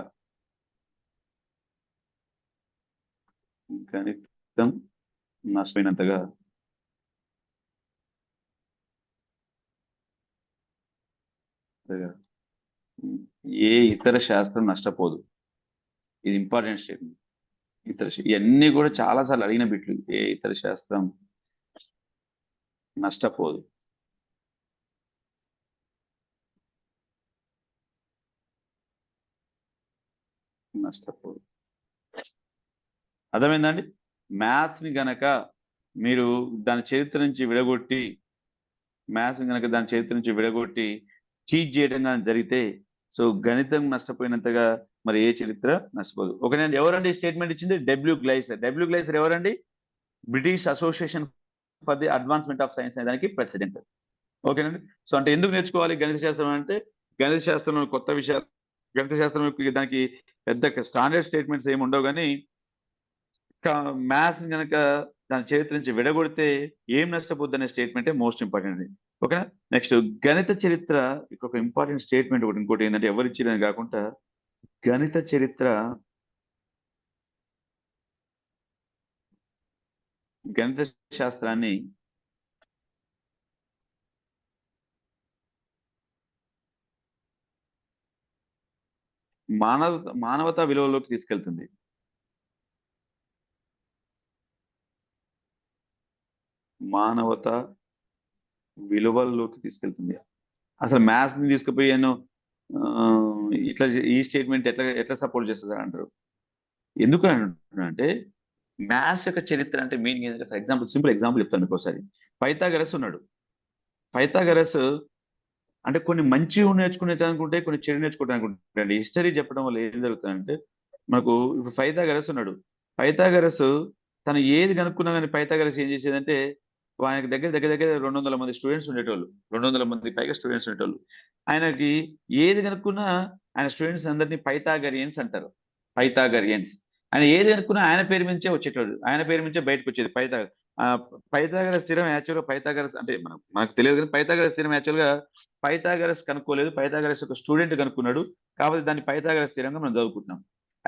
ఏ ఇతర శాస్త్రం నష్టపోదు. ఇది ఇంపార్టెంట్ స్టేట్మెంట్. ఇవన్నీ కూడా చాలాసార్లు అడిగిన బిట్లు. ఏ ఇతర శాస్త్రం నష్టపోదు. అర్థమైందండి? మ్యాథ్స్ ని గనక మీరు దాని చరిత్ర నుంచి టీచ్ చేయడం కానీ జరిగితే సో గణితం నష్టపోయినంతగా మరి ఏ చరిత్ర నష్టపోదు. ఓకేనండి. ఎవరండి స్టేట్మెంట్ ఇచ్చింది? గ్లైసర్ ఎవరండి? British Association for the advancement of science అనే దానికి ప్రెసిడెంట్. ఓకేనండి. సో అంటే ఎందుకు నేర్చుకోవాలి గణిత శాస్త్రం అంటే గణిత శాస్త్రంలో కొత్త విషయాలు, గణిత శాస్త్రం దానికి పెద్ద స్టాండర్డ్ స్టేట్మెంట్స్ ఏమి ఉండవు, కానీ మ్యాథ్స్ కనుక దాని చరిత్ర నుంచి విడగొడితే ఏం నష్టపోద్ది అనే స్టేట్మెంటే మోస్ట్ ఇంపార్టెంట్. ఓకేనా? నెక్స్ట్ గణిత చరిత్ర ఒక ఇంపార్టెంట్ స్టేట్మెంట్ ఒకటి ఇంకోటి ఏంటంటే ఎవరు ఇచ్చినది కాకుండా గణిత శాస్త్రాన్ని మానవతా విలువలోకి తీసుకెళ్తుంది. మానవతా విలువల్లోకి తీసుకెళ్తుంది. అసలు మ్యాథ్స్ ని తీసుకుపోయాను ఇట్లా ఈ స్టేట్మెంట్ ఎట్లా సపోర్ట్ చేస్తుంది అంటారు. ఎందుకు అంటే మ్యాథ్స్ యొక్క చరిత్ర అంటే మీనింగ్ ఏంటంటే, ఫర్ ఎగ్జాంపుల్ సింపుల్ ఎగ్జాంపుల్ చెప్తాను మీకు ఒకసారి. పైథాగరస్ ఉన్నాడు. పైథాగరస్ అంటే కొన్ని మంచి నేర్చుకునేటనుకుంటే కొన్ని చెడు నేర్చుకోవడానికి హిస్టరీ చెప్పడం వల్ల ఏం జరుగుతుందంటే మనకు ఇప్పుడు పైథాగరస్ ఉన్నాడు. పైథాగరస్ తను ఏది కనుక్కున్నా కానీ పైథాగరస్ ఏం చేసేదంటే ఆయనకి దగ్గర 200 మంది స్టూడెంట్స్ ఉండేటోళ్ళు. 200 మంది పైగా స్టూడెంట్స్ ఉండేటోళ్ళు. ఆయనకి ఏది కనుక్కున్నా ఆయన స్టూడెంట్స్ అందరినీ పైథాగరియన్స్ అంటారు. పైథాగరియన్స్. ఆయన ఏది కనుక్కున్నా ఆయన పేరు నుంచే వచ్చేటోడు. ఆయన పేరు నుంచే బయటకు వచ్చేది పైథాగరస్ స్థిరం యాక్చువల్గా పైథాగరస్ అంటే మనకు తెలియదు, కానీ పైథాగరస్ స్థిరం యాక్చువల్గా పైథాగరస్ కనుక్కోలేదు. పైథాగరస్ ఒక స్టూడెంట్ కనుక్కున్నాడు. కాబట్టి దాన్ని పైథాగరస్ స్థిరంగా మనం చదువుకుంటున్నాం.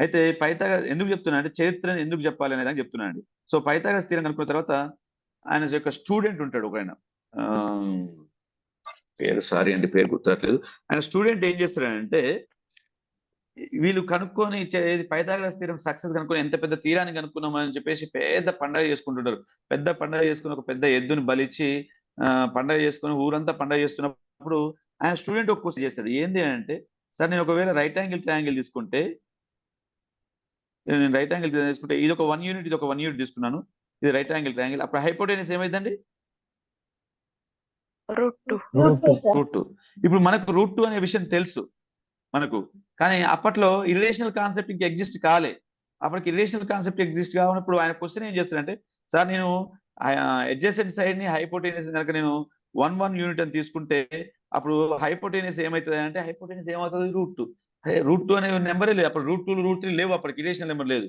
అయితే పైథాగరస్ ఎందుకు చెప్తున్నా అంటే చరిత్రని ఎందుకు చెప్పాలి అనే దానికి చెప్తున్నానండి. సో పైథాగరస్ థీరం కనుక్కున్న తర్వాత ఆయన యొక్క స్టూడెంట్ ఉంటాడు ఒక ఆయన, పేరు సారీ అండి, పేరు గుర్తురాట్లేదు. ఆయన స్టూడెంట్ ఏం చేస్తాడంటే వీళ్ళు కనుక్కొని పైథాగరస్ థీరం సక్సెస్ కనుక్కొని ఎంత పెద్ద తీరాన్ని కనుక్కున్నామని చెప్పేసి పెద్ద పండగ చేసుకుంటుంటారు. పెద్ద పండగ చేసుకుని ఒక పెద్ద ఎద్దుని బలిచ్చి పండగ చేసుకుని ఊరంతా పండగ చేస్తున్నప్పుడు ఆయన స్టూడెంట్ ఒక క్వశ్చన్ చేస్తాడు. ఏంది అంటే, సార్ నేను ఒకవేళ రైట్ యాంగిల్ ట్రయాంగిల్ తీసుకుంటే, నేను రైట్ యాంగిల్ తీసుకుంటే ఇది ఒక 1 యూనిట్, ఇది ఒక 1 యూనిట్ తీసుకున్నాను, ఇది రైట్ యాంగిల్ ట్రయాంగిల్, అప్పుడు హైపోటెనస్ ఏమైందండి? రూట్ 2. ఇప్పుడు మనకు రూట్ 2 అనే విషయం తెలుసు మనకు, కానీ అప్పట్లో ఇర్రేషనల్ కాన్సెప్ట్ ఇంకా ఎగ్జిస్ట్ కాలే. అప్పటికి ఇర్రేషనల్ కాన్సెప్ట్ ఎగ్జిస్ట్ కావనప్పుడు ఆయన క్వశ్చన్ ఏం చేస్తాడంటే, సార్ నేను అడ్జసెంట్ సైడ్ ని హైపోటెనస్ కనుక నేను 1 యూనిట్ అని తీసుకుంటే అప్పుడు హైపోటెనస్ ఏమవుతుంది అంటే, హైపోటెనస్ ఏమవుతుంది? రూట్ 2. రూట్ 2 అనే నెంబరే లేదు అప్పుడు, రూట్ 2 రూట్ 3 లేవు అప్పటికి, ఇర్రేషనల్ నెంబర్ లేదు.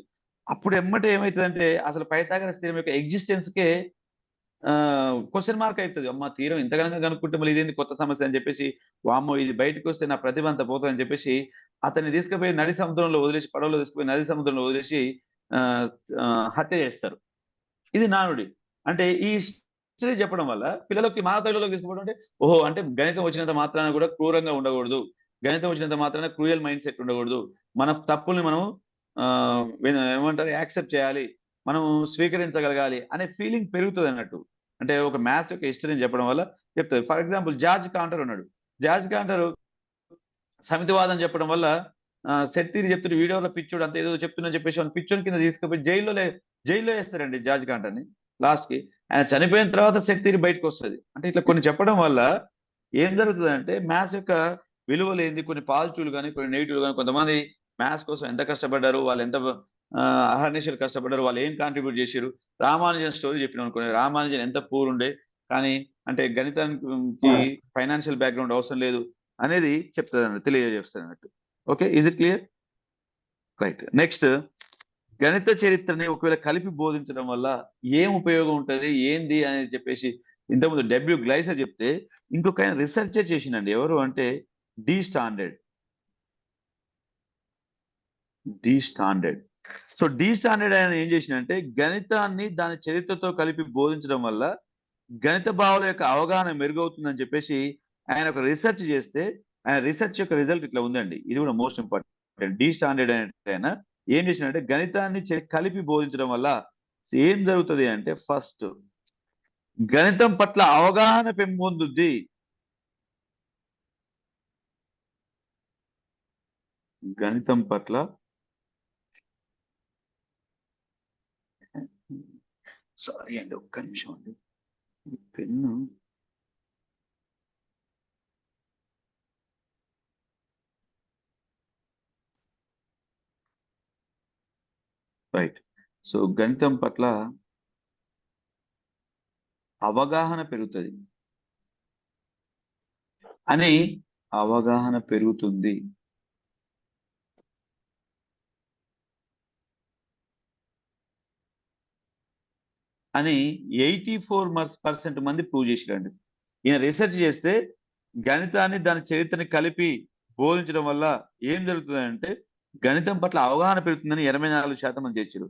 అప్పుడు ఎమ్మటే ఏమవుతుందంటే అసలు పైథాగరస్ థీరం యొక్క ఎగ్జిస్టెన్స్ కే క్వశ్చన్ మార్క్ అవుతుంది. అమ్మ తీరం ఇంతగానో కనుక్కుంటే మళ్ళీ ఇదేంది కొత్త సమస్య అని చెప్పేసి, వామ్మో ఇది బయటకు వస్తే నా ప్రతిభ అంతా పోతుందని చెప్పేసి అతన్ని తీసుకుపోయి నది సముద్రంలో వదిలేసి, పడవలో తీసుకుపోయి నది సముద్రంలో వదిలేసి హత్య చేస్తారు. ఇది నానుడి. అంటే ఈ హిస్టరీ చెప్పడం వల్ల పిల్లలకి మానవతలోకి తీసుకుపోవడం అంటే, ఓహో అంటే గణితం వచ్చినంత మాత్రాన కూడా క్రూరంగా ఉండకూడదు, గణితం వచ్చినంత మాత్రాన క్రూయల్ మైండ్ సెట్ ఉండకూడదు, మన తప్పుల్ని మనం ఏమంటారు యాక్సెప్ట్ చేయాలి, మనం స్వీకరించగలగాలి అనే ఫీలింగ్ పెరుగుతుంది అన్నట్టు. అంటే ఒక మ్యాథ్స్ యొక్క హిస్టరీని చెప్పడం వల్ల చెప్తుంది. ఫర్ ఎగ్జాంపుల్ జార్జ్ కాంటర్ ఉన్నాడు. జార్జ్ కాంటర్ సమితివాదం చెప్పడం వల్ల సెట్ థియరీ చెప్తుంటే వీడియోలో పిచ్చోడు అంత ఏదో చెప్తున్నా చెప్పేసి వాళ్ళు పిచ్చోని కింద తీసుకుపోయి జైల్లో వేస్తారండి జార్జ్ కాంటర్ని. లాస్ట్ కి ఆయన చనిపోయిన తర్వాత సెట్ థియరీ బయటకు వస్తుంది. అంటే ఇట్లా కొన్ని చెప్పడం వల్ల ఏం జరుగుతుంది అంటే మ్యాథ్స్ యొక్క విలువలు ఏంది, కొన్ని పాజిటివ్లు కానీ కొన్ని నెగిటివ్లు కానీ, కొంతమంది మ్యాథ్స్ కోసం ఎంత కష్టపడ్డారు, వాళ్ళు ఎంత అహర్నిశలు కష్టపడ్డారు, వాళ్ళు ఏం కాంట్రిబ్యూట్ చేశారు. రామానుజన్ స్టోరీ చెప్పినాం అనుకోండి, రామానుజన్ ఎంత పూర్ ఉండే కానీ అంటే గణితానికి ఫైనాన్షియల్ బ్యాక్గ్రౌండ్ అవసరం లేదు అనేది చెప్తుంది, తెలియజేస్తుంది అన్నట్టు. Okay, is it clear? Right. Next, గణిత చరిత్రని ఒకవేళ కలిపి బోధించడం వల్ల ఏం ఉపయోగం ఉంటుంది ఏంది అనేది చెప్పేసి ఇంతకుముందు డబ్ల్యూ గ్లైసర్ చెప్తే, ఇంకొక ఆయన రీసెర్చే చేసిండండి. ఎవరు అంటే D Standard. So D Standard ఆయన ఏం చేసిందంటే గణితాన్ని దాని చరిత్రతో కలిపి బోధించడం వల్ల గణిత భావాల యొక్క అవగాహన మెరుగవుతుందని చెప్పేసి ఆయన ఒక రీసెర్చ్ చేస్తే, ఆయన రీసెర్చ్ యొక్క రిజల్ట్ ఇట్లా ఉందండి. ఇది కూడా మోస్ట్ ఇంపార్టెంట్. డి స్టాండర్డ్ ఆయన ఏం చేసినంటే గణితాన్ని కలిపి బోధించడం వల్ల ఏం జరుగుతుంది అంటే, ఫస్ట్ గణితం పట్ల అవగాహన పెంపొందుద్ది. గణితం పట్ల సారీ అండి, ఒక్క నిమిషం అండి, పెన్ను రైట్. సో గణితం పట్ల అవగాహన పెరుగుతుంది అని, అవగాహన పెరుగుతుంది అని 84% మంది ప్రూవ్ చేసిరండి. ఈయన రీసెర్చ్ చేస్తే గణితాన్ని దాని చరిత్రని కలిపి బోధించడం వల్ల ఏం జరుగుతుందంటే గణితం పట్ల అవగాహన పెరుగుతుందని 84% మంది చేర్చారు.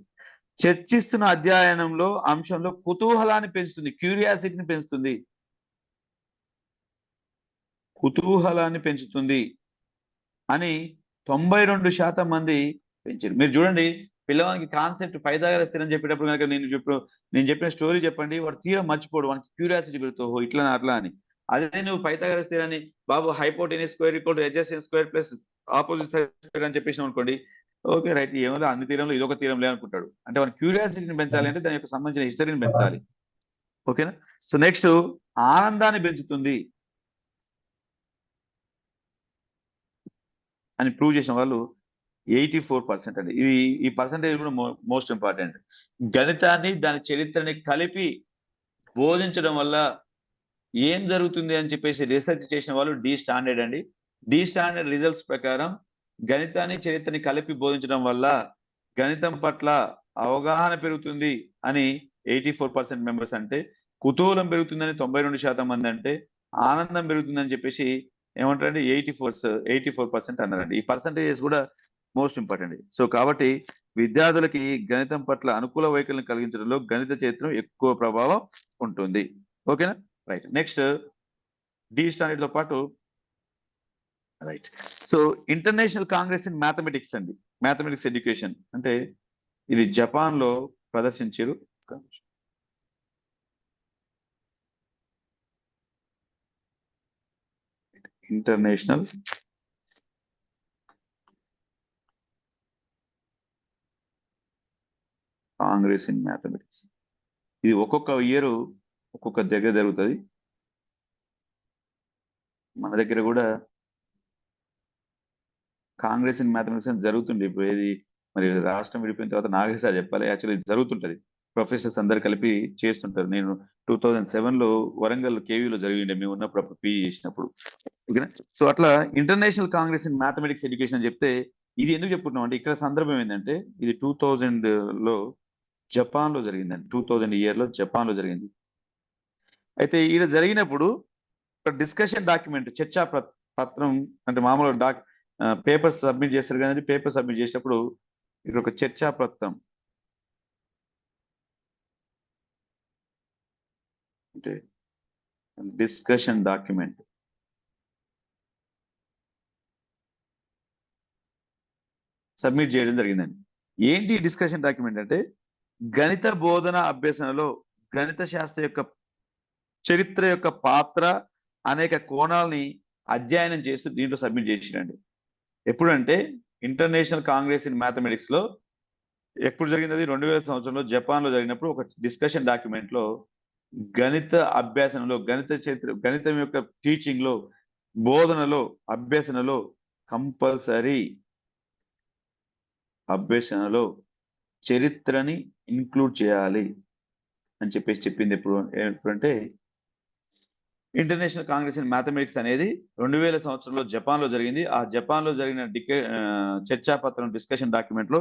చర్చిస్తున్న అధ్యయనంలో అంశంలో కుతూహలాన్ని పెంచుతుంది, క్యూరియాసిటీని పెంచుతుంది, కుతూహలాన్ని పెంచుతుంది అని 92% మంది పెంచారు. మీరు చూడండి, పిల్లవానికి కాన్సెప్ట్ పైథాగరస్ థీరం చెప్పేటప్పుడు కనుక నేను చెప్పిన స్టోరీ చెప్పండి, వాడు తీరం మర్చిపోడు, వానికి క్యూరియాసిటీ పెరుగుతుంది, ఇట్లా అట్లా అని. అదే నువ్వు పైథాగరస్ థీరాన్ని బాబు hypotenuse square equal adjacent square plus opposite side అని చెప్పేసినాం అనుకోండి, ఓకే రైట్, ఏమో అన్ని తీరంలో ఇదొక తీరం లే అనుకుంటాడు. అంటే వాని క్యూరియాసిటీని పెంచాలి అంటే దాని యొక్క సంబంధించిన హిస్టరీని పెంచాలి. ఓకేనా? సో నెక్స్ట్, ఆనందాన్ని పెంచుతుంది అని ప్రూవ్ చేసిన వాళ్ళు 84% అండి. ఈ పర్సంటేజ్ కూడా మోస్ట్ ఇంపార్టెంట్. గణితాన్ని దాని చరిత్రని కలిపి బోధించడం వల్ల ఏం జరుగుతుంది అని చెప్పేసి రీసెర్చ్ చేసిన వాళ్ళు డి స్టాండర్డ్ అండి. డి స్టాండర్డ్ రిజల్ట్స్ ప్రకారం గణితాన్ని చరిత్రని కలిపి బోధించడం వల్ల గణితం పట్ల అవగాహన పెరుగుతుంది అని 84% మెంబర్స్ అంటే, కుతూహలం పెరుగుతుందని 92% మంది అంటే, ఆనందం పెరుగుతుందని చెప్పేసి ఏమంటారంటే 84% అన్నారండి. ఈ పర్సంటేజెస్ కూడా మోస్ట్ ఇంపార్టెంట్. సో కాబట్టి విద్యార్థులకి గణితం పట్ల అనుకూల వైఖరిని కలిగించడంలో గణిత చరిత్ర ఎక్కువ ప్రభావం ఉంటుంది. ఓకేనా? రైట్. నెక్స్ట్ డి స్టాండర్డ్ తో పాటు right. So international congress in mathematics అండి, మ్యాథమెటిక్స్ ఎడ్యుకేషన్ అంటే ఇది జపాన్ లో ప్రదర్శించారు. ఇంటర్నేషనల్ కాంగ్రెస్ ఇన్ మ్యాథమెటిక్స్ ఇది ఒక్కొక్క ఇయర్ ఒక్కొక్క దగ్గర జరుగుతుంది. మన దగ్గర కూడా కాంగ్రెస్ ఇన్ మ్యాథమెటిక్స్ అని జరుగుతుంది. ఇప్పుడు ఏది మరి రాష్ట్రం విడిపోయిన తర్వాత నాగేశ్వర చెప్పాలి, యాక్చువల్లీ జరుగుతుంటది. ప్రొఫెసర్స్ అందరు కలిపి చేస్తుంటారు. నేను 2007 లో వరంగల్ కేవీలో జరిగిండే, మేము ఉన్నప్పుడు అప్పుడు పీజీ చేసినప్పుడు. ఓకేనా? సో అట్లా international congress in mathematics education అని చెప్తే ఇది ఎందుకు చెప్పుకుంటున్నాం అంటే ఇక్కడ సందర్భం ఏంటంటే ఇది 2000 లో జపాన్ లో జరిగిందండి. 2000 ఇయర్ లో జపాన్ లో జరిగింది. అయితే ఇలా జరిగినప్పుడు ఒక డిస్కషన్ డాక్యుమెంట్, చర్చా పత్రం అంటే మామూలు పేపర్స్ సబ్మిట్ చేస్తారు కానీ పేపర్ సబ్మిట్ చేసేటప్పుడు ఇక్కడ ఒక చర్చా పత్రం అంటే డిస్కషన్ డాక్యుమెంట్ సబ్మిట్ చేయడం జరిగిందండి. ఏంటి డిస్కషన్ డాక్యుమెంట్ అంటే గణిత బోధన అభ్యసనలో గణిత శాస్త్ర యొక్క చరిత్ర యొక్క పాత్ర అనేక కోణాలని అధ్యయనం చేస్తూ దీంట్లో సబ్మిట్ చేసిరండి. ఎప్పుడంటే ఇంటర్నేషనల్ కాంగ్రెస్ ఇన్ మ్యాథమెటిక్స్ లో ఎప్పుడు జరిగింది? 2000 సంవత్సరంలో జపాన్ లో జరిగినప్పుడు ఒక డిస్కషన్ డాక్యుమెంట్ లో గణిత అభ్యాసనలో గణిత చరిత్ర, గణితం యొక్క టీచింగ్ లో, బోధనలో, అభ్యసనలో కంపల్సరీ అభ్యసనలో చరిత్రని ఇంక్లూడ్ చేయాలి అని చెప్పేసి చెప్పింది. ఎప్పుడంటే ఇంటర్నేషనల్ కాంగ్రెస్ ఇన్ మ్యాథమెటిక్స్ అనేది 2000 సంవత్సరంలో జపాన్ లో జరిగింది. ఆ జపాన్ లో జరిగిన చర్చాపత్రం డిస్కషన్ డాక్యుమెంట్ లో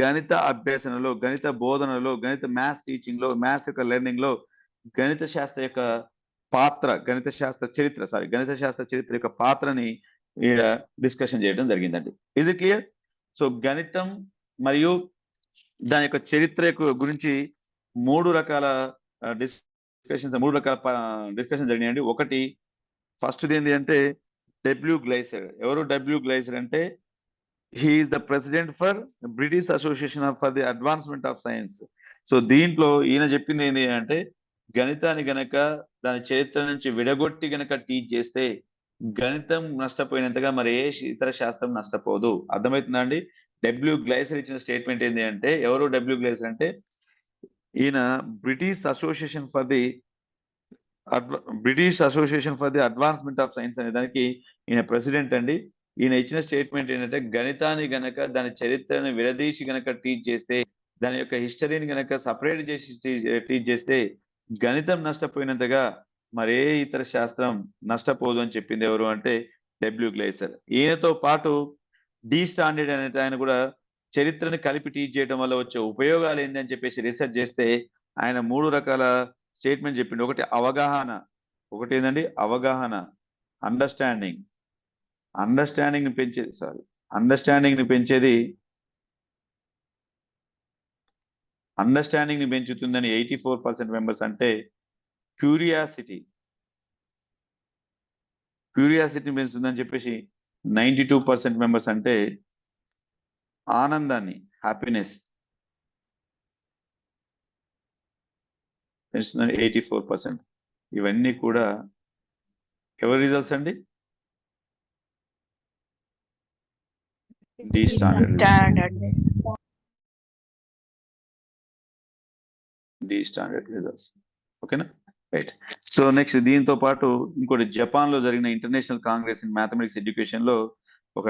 గణిత అభ్యసనలో, గణిత బోధనలో, గణిత మ్యాథ్స్ టీచింగ్ లో, మ్యాథ్స్ యొక్క లెర్నింగ్ లో గణిత శాస్త్ర యొక్క పాత్ర, గణిత శాస్త్ర చరిత్ర యొక్క పాత్రని డిస్కషన్ చేయడం జరిగిందండి. ఇది క్లియర్? సో గణితం మరియు దాని యొక్క చరిత్ర గురించి మూడు రకాల డిస్కషన్ జరిగినాయండి. ఒకటి ఫస్ట్ ఏంటి అంటే డబ్ల్యూ గ్లైసర్. ఎవరు డబ్ల్యూ గ్లైసర్ అంటే he is the president for British Association for the advancement of science. So దీంట్లో ఈయన చెప్పింది ఏంటి అంటే గణితాన్ని గనక దాని చరిత్ర నుంచి విడగొట్టి గనక టీచ్ చేస్తే గణితం నష్టపోయినంతగా మరి ఏ ఇతర శాస్త్రం నష్టపోదు. అర్థమవుతుందా అండి? డబ్ల్యూ గ్లైసర్ ఇచ్చిన స్టేట్మెంట్ ఏంటి అంటే, ఎవరు డబ్ల్యూ గ్లైసర్ అంటే ఈయన British Association for the advancement of science అనే దానికి ఈయన ప్రెసిడెంట్ అండి. ఈయన ఇచ్చిన స్టేట్మెంట్ ఏంటంటే గణితాన్ని గనక దాని చరిత్రను విడదీసి గనక టీచ్ చేస్తే, దాని యొక్క హిస్టరీని గనక సపరేట్ చేసి టీచ్ చేస్తే గణితం నష్టపోయినంతగా మరే ఇతర శాస్త్రం నష్టపోదు అని చెప్పింది ఎవరు అంటే డబ్ల్యూ గ్లైసర్. ఈయనతో పాటు డి స్టాండర్డ్ అనే ఆయన కూడా చరిత్రను కలిపి టీచ్ చేయడం వల్ల వచ్చే ఉపయోగాలు ఏంటి అని చెప్పేసి రీసెర్చ్ చేస్తే ఆయన మూడు రకాల స్టేట్మెంట్ చెప్పిండు. ఒకటి అవగాహన, ఒకటి ఏంటండి అవగాహన, అండర్స్టాండింగ్ ని పెంచుతుందని 84% మెంబర్స్ అంటే క్యూరియాసిటీని పెంచుతుందని చెప్పేసి 92% మెంబర్స్ అంటే ఆనందాన్ని, హ్యాపీనెస్ పెంచుతుందని 84%. ఇవన్నీ కూడా ఎవరి రిజల్ట్స్ అండి? D Standard results. ఓకేనా? రైట్. సో నెక్స్ట్ దీంతో పాటు ఇంకోటి జపాన్ లో జరిగిన international congress in mathematics education లో ఒక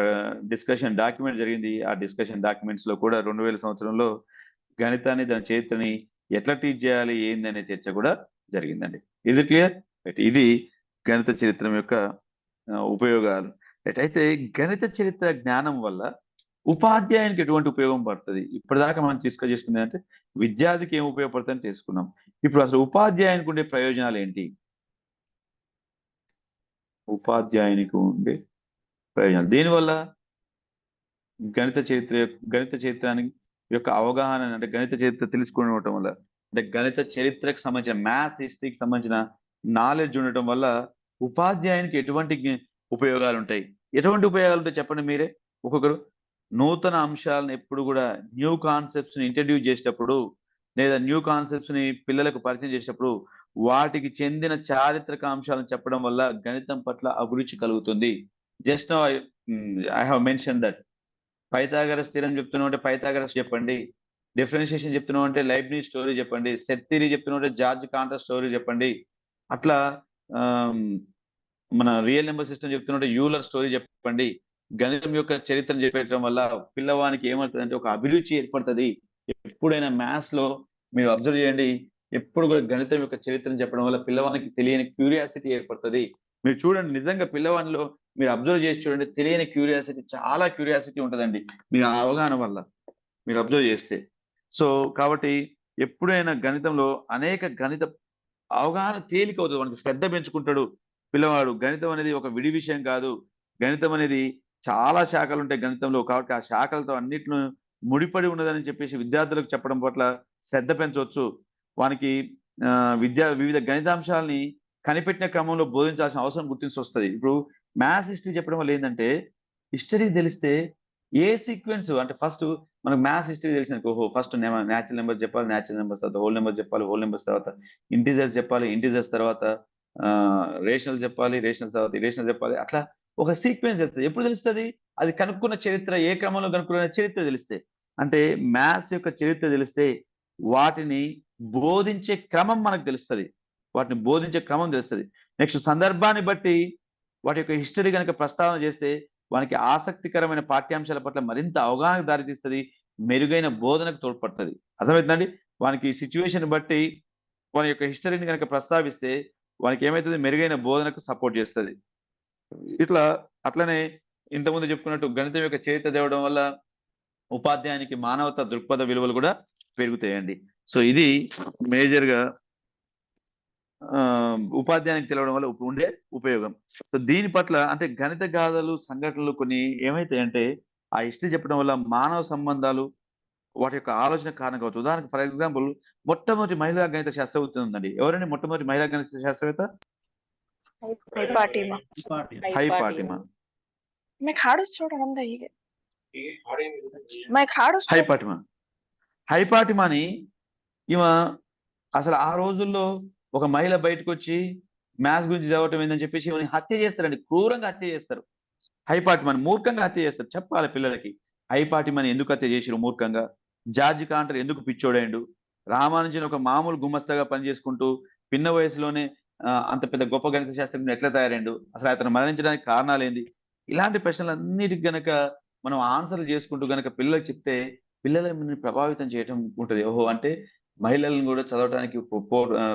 డిస్కషన్ డాక్యుమెంట్ జరిగింది. ఆ డిస్కషన్ డాక్యుమెంట్స్ లో కూడా 2000 సంవత్సరంలో గణితాన్ని దాని చరిత్రని ఎట్లా టీచ్ చేయాలి ఏంది అనే చర్చ కూడా జరిగిందండి. ఇది క్లియర్? రైట్. ఇది గణిత చరిత్ర యొక్క ఉపయోగాలు. రైట్. అయితే గణిత చరిత్ర జ్ఞానం వల్ల ఉపాధ్యాయునికి ఎటువంటి ఉపయోగం పడుతుంది? ఇప్పటిదాకా మనం డిస్కస్ చేసుకుంది అంటే విద్యార్థికి ఏం ఉపయోగపడుతుందని తెలుసుకున్నాం. ఇప్పుడు అసలు ఉపాధ్యాయునికి ఉండే ప్రయోజనాలు ఏంటి? ఉపాధ్యాయునికి ఉండే ప్రయోజనాలు దేనివల్ల? గణిత చరిత్రానికి యొక్క అవగాహన అంటే గణిత చరిత్ర తెలుసుకోవడం వల్ల అంటే గణిత చరిత్రకు సంబంధించిన మ్యాథ్స్ హిస్టరీకి సంబంధించిన నాలెడ్జ్ ఉండటం వల్ల ఉపాధ్యాయునికి ఎటువంటి ఉపయోగాలు ఉంటాయి? ఎటువంటి ఉపయోగాలు ఉంటాయి చెప్పండి మీరే ఒక్కొక్కరు. నూతన అంశాలను ఎప్పుడు కూడా న్యూ కాన్సెప్ట్స్ ని ఇంట్రడ్యూస్ చేసేటప్పుడు లేదా న్యూ కాన్సెప్ట్స్ ని పిల్లలకు పరిచయం చేసేటప్పుడు వాటికి చెందిన చారిత్రక అంశాలను చెప్పడం వల్ల గణితం పట్ల అభిరుచి కలుగుతుంది. Just I have mention that. Pythagoras theorem చెప్తున్నాం అంటే పైథాగరస్ చెప్పండి. డిఫరెన్షియేషన్ చెప్తున్నాం అంటే లైబ్నిజ్ స్టోరీ చెప్పండి. సెట్ థియరీ చెప్తున్నాం అంటే జార్జ్ కాంటర్ స్టోరీ చెప్పండి. అట్లా ఆమ్, మన రియల్ నెంబర్ సిస్టమ్ చెప్తున్నట్టు యూలర్ స్టోరీ చెప్పండి. గణితం యొక్క చరిత్రను చెప్పడం వల్ల పిల్లవానికి ఏమవుతుంది అంటే ఒక అభిరుచి ఏర్పడుతుంది. ఎప్పుడైనా మ్యాథ్స్ లో మీరు అబ్జర్వ్ చేయండి, ఎప్పుడు కూడా గణితం యొక్క చరిత్రను చెప్పడం వల్ల పిల్లవానికి తెలియని క్యూరియాసిటీ ఏర్పడుతుంది. మీరు చూడండి, నిజంగా పిల్లవానిలో మీరు అబ్జర్వ్ చేసి చూడండి, తెలియని క్యూరియాసిటీ, చాలా క్యూరియాసిటీ ఉంటుందండి మీ అవగాహన వల్ల మీరు అబ్జర్వ్ చేస్తే. సో కాబట్టి ఎప్పుడైనా గణితంలో అనేక గణిత అవగాహన తేలిక అవుతుంది, మనకి శ్రద్ధ పెంచుకుంటాడు పిల్లవాడు. గణితం అనేది ఒక విడి విషయం కాదు. గణితం అనేది చాలా శాఖలు ఉంటాయి గణితంలో. కాబట్టి ఆ శాఖలతో అన్నిటిని ముడిపడి ఉన్నదని చెప్పేసి విద్యార్థులకు చెప్పడం పట్ల శ్రద్ధ పెంచవచ్చు. వానికి వివిధ గణితాంశాలని కనిపెట్టిన క్రమంలో బోధించాల్సిన అవసరం గుర్తించి వస్తుంది. ఇప్పుడు మ్యాథ్స్ హిస్టరీ చెప్పడం వల్ల ఏంటంటే, హిస్టరీ తెలిస్తే ఏ సీక్వెన్స్ అంటే ఫస్ట్ మనకు మ్యాథ్స్ హిస్టరీ తెలిసిన ఓహో ఫస్ట్ న్యాచురల్ నెంబర్ చెప్పాలి, న్యాచురల్ నెంబర్స్ తర్వాత హోల్ నెంబర్ చెప్పాలి, హోల్ నెంబర్స్ తర్వాత ఇంటీజర్స్ చెప్పాలి, ఇంటీజర్స్ తర్వాత రేషనల్ చెప్పాలి, రేషనల్ తర్వాత ఇరేషనల్ చెప్పాలి. అట్లా ఒక సీక్వెన్స్ తెలుస్తుంది. ఎప్పుడు తెలుస్తుంది? అది కనుక్కున్న చరిత్ర, ఏ క్రమంలో కనుక్కున్న చరిత్ర తెలిస్తే. అంటే మ్యాథ్స్ యొక్క చరిత్ర తెలిస్తే వాటిని బోధించే క్రమం మనకు తెలుస్తుంది. వాటిని బోధించే క్రమం తెలుస్తుంది. నెక్స్ట్ సందర్భాన్ని బట్టి వాటి యొక్క హిస్టరీ కనుక ప్రస్తావన చేస్తే వానికి ఆసక్తికరమైన పాఠ్యాంశాల పట్ల మరింత అవగాహనకు దారితీస్తుంది, మెరుగైన బోధనకు తోడ్పడుతుంది. అర్థమవుతుందండి? వానికి సిచ్యువేషన్ బట్టి వాని యొక్క హిస్టరీని కనుక ప్రస్తావిస్తే వానికి ఏమవుతుంది? మెరుగైన బోధనకు సపోర్ట్ చేస్తుంది. ఇట్లా అట్లనే ఇంతకుముందు చెప్పుకున్నట్టు గణితం యొక్క చరిత్ర తేవడం వల్ల ఉపాధ్యాయునికి మానవతా దృక్పథ విలువలు కూడా పెరుగుతాయండి. సో ఇది మేజర్గా ఉపాధ్యాయునికి తెలవడం వల్ల ఉండే ఉపయోగం. సో దీని పట్ల అంటే గణిత గాథలు, సంఘటనలు కొన్ని ఏమైతాయంటే ఆ హిస్టరీ చెప్పడం వల్ల మానవ సంబంధాలు వాటి యొక్క ఆలోచన కారణం కావచ్చు. ఉదాహరణకు ఫర్ ఎగ్జాంపుల్ మొట్టమొదటి మహిళా గణిత శాస్త్రవేత్త ఉందండి. ఎవరండి మొట్టమొదటి మహిళా గణిత శాస్త్రవేత్త? ಹೈಪಾಟಿಮಾ ಹೈಪಾಟಿಮಾ. मैं खाड़ूस छोड़ अंदा ಹೀಗೆ मैं खाड़ूस హైపాటిమా. హైపాటిమాని ఈమె అసలు ఆ రోజుల్లో ఒక మహిళ బయటకు వచ్చి మ్యాథ్స్ గురించి చదవటం ఏందని చెప్పేసి ఈమెని హత్య చేస్తారండి. క్రూరంగా హత్య చేస్తారు. హైపాటిమాని మూర్ఖంగా హత్య చేస్తారు. చెప్పాలి పిల్లలకి హైపాటిమాని ఎందుకు హత్య చేసిరు మూర్ఖంగా. జార్జ్ కాంటర్ ఎందుకు పిచ్చోడైండు. రామానుజన్ ఒక మామూలు గుమస్తాగా పనిచేసుకుంటూ పిన్న వయసులోనే అంత పెద్ద గొప్ప గణిత శాస్త్రజ్ఞుడు ఎట్లా తయారైండు, అసలు అతను మరణించడానికి కారణాలు ఏంది? ఇలాంటి ప్రశ్నలన్నిటికి గనక మనం ఆన్సర్లు చేసుకుంటూ గనక పిల్లలకు చెప్తే పిల్లలని ప్రభావితం చేయటం ఉంటుంది. ఓహో అంటే మహిళలను కూడా చదవడానికి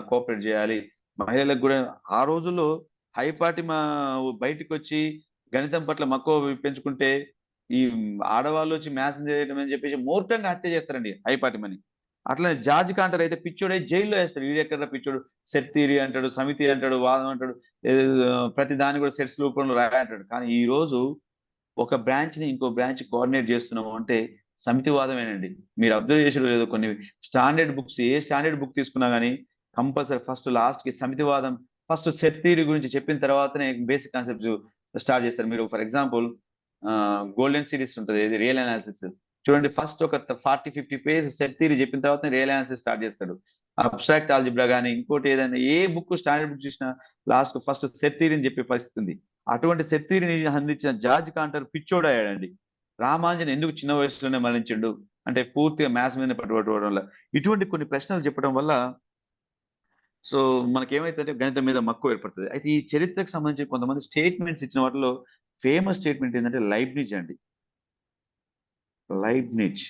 కోఆపరేట్ చేయాలి. మహిళలకు కూడా ఆ రోజుల్లో హైపాటిమా బయటికి వచ్చి గణితం పట్ల మక్కువ పెంచుకుంటే ఈ ఆడవాళ్ళు వచ్చి మ్యాథ్స్ చేయడం అని చెప్పేసి మూర్ఖంగా హత్య చేస్తారండి హైపాటిమని. అట్లనే జార్జ్ కాంటర్ అయితే పిచ్చోడై జైల్లో వేస్తాడు. వీడెక్కడ పిచ్చోడు, సెట్ థియరీ అంటాడు, సమితి అంటాడు, వాదం అంటాడు, ప్రతి దాన్ని కూడా సెట్స్ రూపంలో రాయంటాడు. కానీ ఈ రోజు ఒక బ్రాంచ్ ని ఇంకో బ్రాంచ్ కోఆర్డినేట్ చేస్తున్నాము అంటే సమితివాదమేనండి. మీరు అబ్జర్వ్ చేసారో లేదో, కొన్ని స్టాండర్డ్ బుక్స్ ఏ స్టాండర్డ్ బుక్ తీసుకున్నా కానీ కంపల్సరీ ఫస్ట్ లాస్ట్ కి సమితివాదం, ఫస్ట్ సెట్ థియరీ గురించి చెప్పిన తర్వాతనే బేసిక్ కాన్సెప్ట్స్ స్టార్ట్ చేస్తారు. మీరు ఫర్ ఎగ్జాంపుల్ గోల్డెన్ సిరీస్ ఉంటుంది, ఇది రియల్ అనాలిసిస్ చూడండి. ఫస్ట్ ఒక 40-50 పేజ్ సెట్ థియరీ చెప్పిన తర్వాత రియల్ అనాలిసిస్ స్టార్ట్ చేస్తాడు. అబ్స్ట్రాక్ట్ ఆల్జిబ్రా కానీ ఇంకోటి ఏదైనా ఏ బుక్ స్టాండర్డ్ బుక్ చూసినా లాస్ట్ ఫస్ట్ సెట్ థియరీని చెప్పే పరిస్థితి ఉంది. అటువంటి సెట్ థియరీని అందించిన జార్జ్ కాంటర్ పిచ్చోడయ్యాడండి. రామానుజన్ ఎందుకు చిన్న వయసులోనే మరణించిండు అంటే పూర్తిగా మ్యాథ్స్ మీద పట్టుబట్టుకోవడం వల్ల. ఇటువంటి కొన్ని ప్రశ్నలు చెప్పడం వల్ల సో మనకేమైతే గణితం మీద మక్కువ ఏర్పడుతుంది. అయితే ఈ చరిత్రకు సంబంధించి కొంతమంది స్టేట్మెంట్స్ ఇచ్చిన వాటిలో ఫేమస్ స్టేట్మెంట్ ఏంటంటే లైబ్నిజ్ అండి. లైబ్నిజ్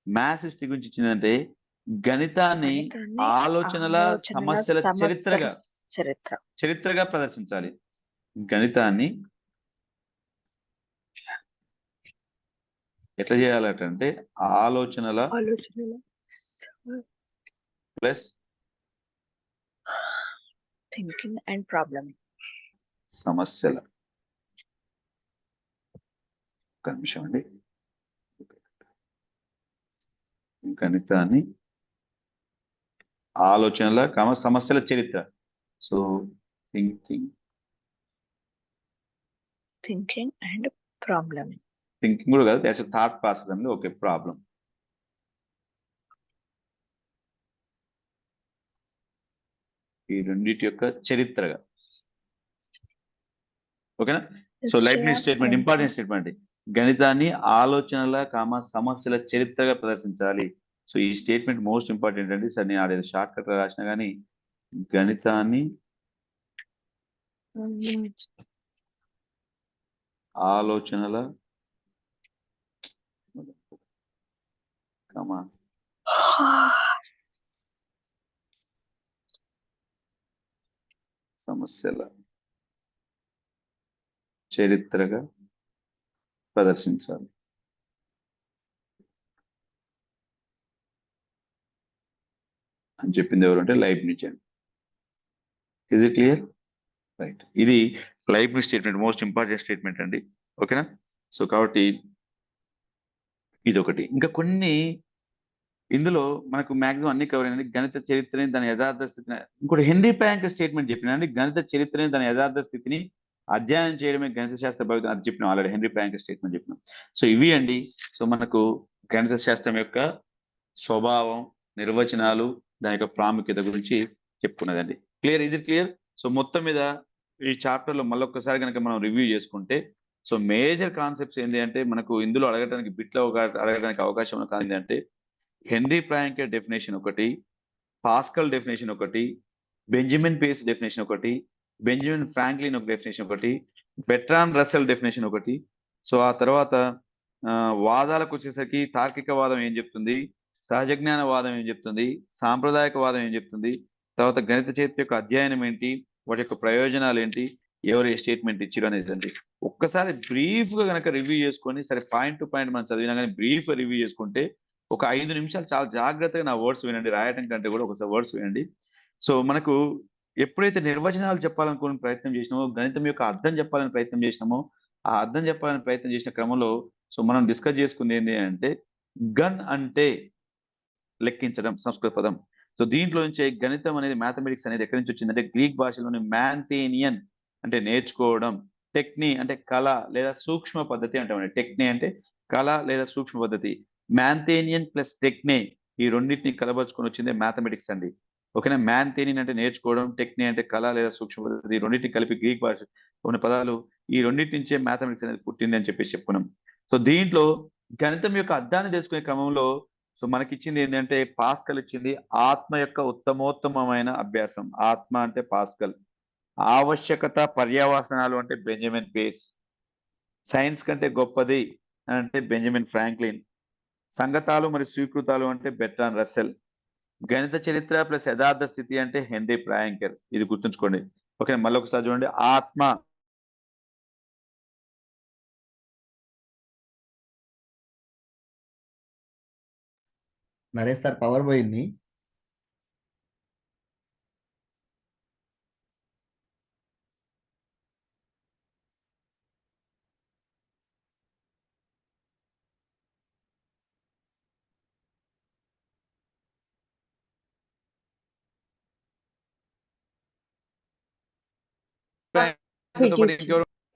మ్యాథ్స్ హిస్టరీ గురించి ఇచ్చిందంటే గణితాన్ని ఆలోచనల సమస్యల చరిత్రగా ప్రదర్శించాలి. గణితాన్ని ఎట్లా చేయాలంటే ఆలోచనల ప్లస్ థింకింగ్ అండ్ ప్రాబ్లమ్ సమస్యల ఒక్క నిమిషం అండి. గణితాన్ని ఆలోచనల సమస్యల చరిత్ర. So thinking and problem. Thinking కూడా కాదు, దాట్స్ థాట్ ప్రాసెస్ అండి. Okay, problem. ఈ రెండింటి యొక్క చరిత్రగా. ఓకేనా? So Leibniz statement, important statement. గణితాన్ని ఆలోచనల సమస్యల చరిత్రగా ప్రదర్శించాలి. సో ఈ స్టేట్మెంట్ మోస్ట్ ఇంపార్టెంట్ అండి. సార్ నేను ఆడేది షార్ట్ కట్ లో రాసిన కానీ గణితాన్ని ఆలోచనల సమస్యల చరిత్రగా ప్రదర్శించాలి. అని చెప్పింది ఎవరు అంటే లైబ్నిజ్ అండి. Is it clear? రైట్. ఇది Leibniz statement, most important statement అండి. ఓకేనా? సో కాబట్టి ఇదొకటి. ఇంకా కొన్ని ఇందులో మనకు మాక్సిమం అన్ని కవర్ అయినండి. గణిత చరిత్రని దాని యథార్థ స్థితిని, ఇంకోటి హెన్రీ ప్యాంక్ స్టేట్మెంట్ చెప్పినండి. గణిత చరిత్రని దాని యథార్థ స్థితిని అధ్యయనం చేయడమే గణిత శాస్త్ర భవితం. అది చెప్పినాం ఆల్రెడీ, హెన్రీ ప్యాంక్ స్టేట్మెంట్ చెప్పినాం. సో ఇవి అండి. సో మనకు గణిత శాస్త్రం యొక్క స్వభావం, నిర్వచనాలు, దాని యొక్క ప్రాముఖ్యత గురించి చెప్పుకున్నదండి. Clear? Is it clear? So మొత్తం మీద ఈ చాప్టర్ లో మళ్ళొక్కసారి కనుక మనం రివ్యూ చేసుకుంటే, సో మేజర్ కాన్సెప్ట్స్ ఏంటి అంటే మనకు ఇందులో అడగడానికి బిట్లో అడగడానికి అవకాశం ఉన్న కాదు అంటే హెన్రీ ప్రాంకెట్ డెఫినేషన్ ఒకటి, పాస్కల్ డెఫినేషన్ ఒకటి, బెంజమిన్ పేస్ డెఫినేషన్ ఒకటి, బెంజమిన్ ఫ్రాంక్లిన్ ఒక డెఫినేషన్ ఒకటి, బెర్ట్రాండ్ రస్సెల్ డెఫినేషన్ ఒకటి. సో ఆ తర్వాత వాదాలకు వచ్చేసరికి తార్కిక వాదం ఏం చెప్తుంది, సహజజ్ఞాన వాదం ఏం చెప్తుంది, సాంప్రదాయక వాదం ఏం చెప్తుంది, తర్వాత గణిత చరిత్ర యొక్క అధ్యయనం ఏంటి, వాటి యొక్క ప్రయోజనాలు ఏంటి, ఎవరు ఏ స్టేట్మెంట్ ఇచ్చారు అనేది అండి. ఒక్కసారి బ్రీఫ్ గా కనుక రివ్యూ చేసుకొని, సరే పాయింట్ టు పాయింట్ మనం చదివినా కానీ బ్రీఫ్ రివ్యూ చేసుకుంటే ఒక 5 నిమిషాలు చాలా జాగ్రత్తగా నా వర్డ్స్ వినండి. రాయటం కంటే కూడా ఒకసారి వర్డ్స్ వినండి. సో మనకు ఎప్పుడైతే నిర్వచనాలు చెప్పాలనుకునే ప్రయత్నం చేసినామో, గణితం యొక్క అర్థం చెప్పాలని ప్రయత్నం చేసినామో, ఆ అర్థం చెప్పాలని ప్రయత్నం చేసిన క్రమంలో సో మనం డిస్కస్ చేసుకుంది ఏంటి అంటే గన్ అంటే లెక్కించడం, సంస్కృత పదం. సో దీంట్లో నుంచి గణితం అనేది, మ్యాథమెటిక్స్ అనేది ఎక్కడి నుంచి వచ్చిందంటే గ్రీక్ భాషలోని మ్యాంథేనియన్ అంటే నేర్చుకోవడం, టెక్ని అంటే కళ లేదా సూక్ష్మ పద్ధతి అంటామండి. టెక్ని అంటే కళ లేదా సూక్ష్మ పద్ధతి. మ్యాంథేనియన్ ప్లస్ టెక్నే, ఈ రెండింటిని కలబరుచుకొని వచ్చిందే మ్యాథమెటిక్స్ అండి. ఓకేనా? మ్యాంథేనియన్ అంటే నేర్చుకోవడం, టెక్ని అంటే కళ లేదా సూక్ష్మ పద్ధతి. ఈ రెండింటిని కలిపి గ్రీక్ భాష ఉన్న పదాలు, ఈ రెండింటి నుంచే మ్యాథమెటిక్స్ అనేది పుట్టింది అని చెప్పేసి చెప్పుకున్నాం. సో దీంట్లో గణితం యొక్క అర్థాన్ని తెలుసుకునే క్రమంలో సో మనకి ఇచ్చింది ఏంటంటే పాస్కల్ ఇచ్చింది ఆత్మ యొక్క ఉత్తమోత్తమైన అభ్యాసం. ఆత్మ అంటే పాస్కల్. ఆవశ్యకత పర్యావసనాలు అంటే బెంజమిన్ పేస్. సైన్స్ కంటే గొప్పది అంటే బెంజమిన్ ఫ్రాంక్లిన్. సంగతాలు మరియు స్వీకృతాలు అంటే బెర్ట్రాండ్ రస్సెల్. గణిత చరిత్ర ప్లస్ యథార్థ స్థితి అంటే హెన్రీ ప్రాంకెట్. ఇది గుర్తుంచుకోండి. ఓకే, మళ్ళీ ఒకసారి చూడండి. ఆత్మ నరేష్ సార్ పవర్ పోయింది.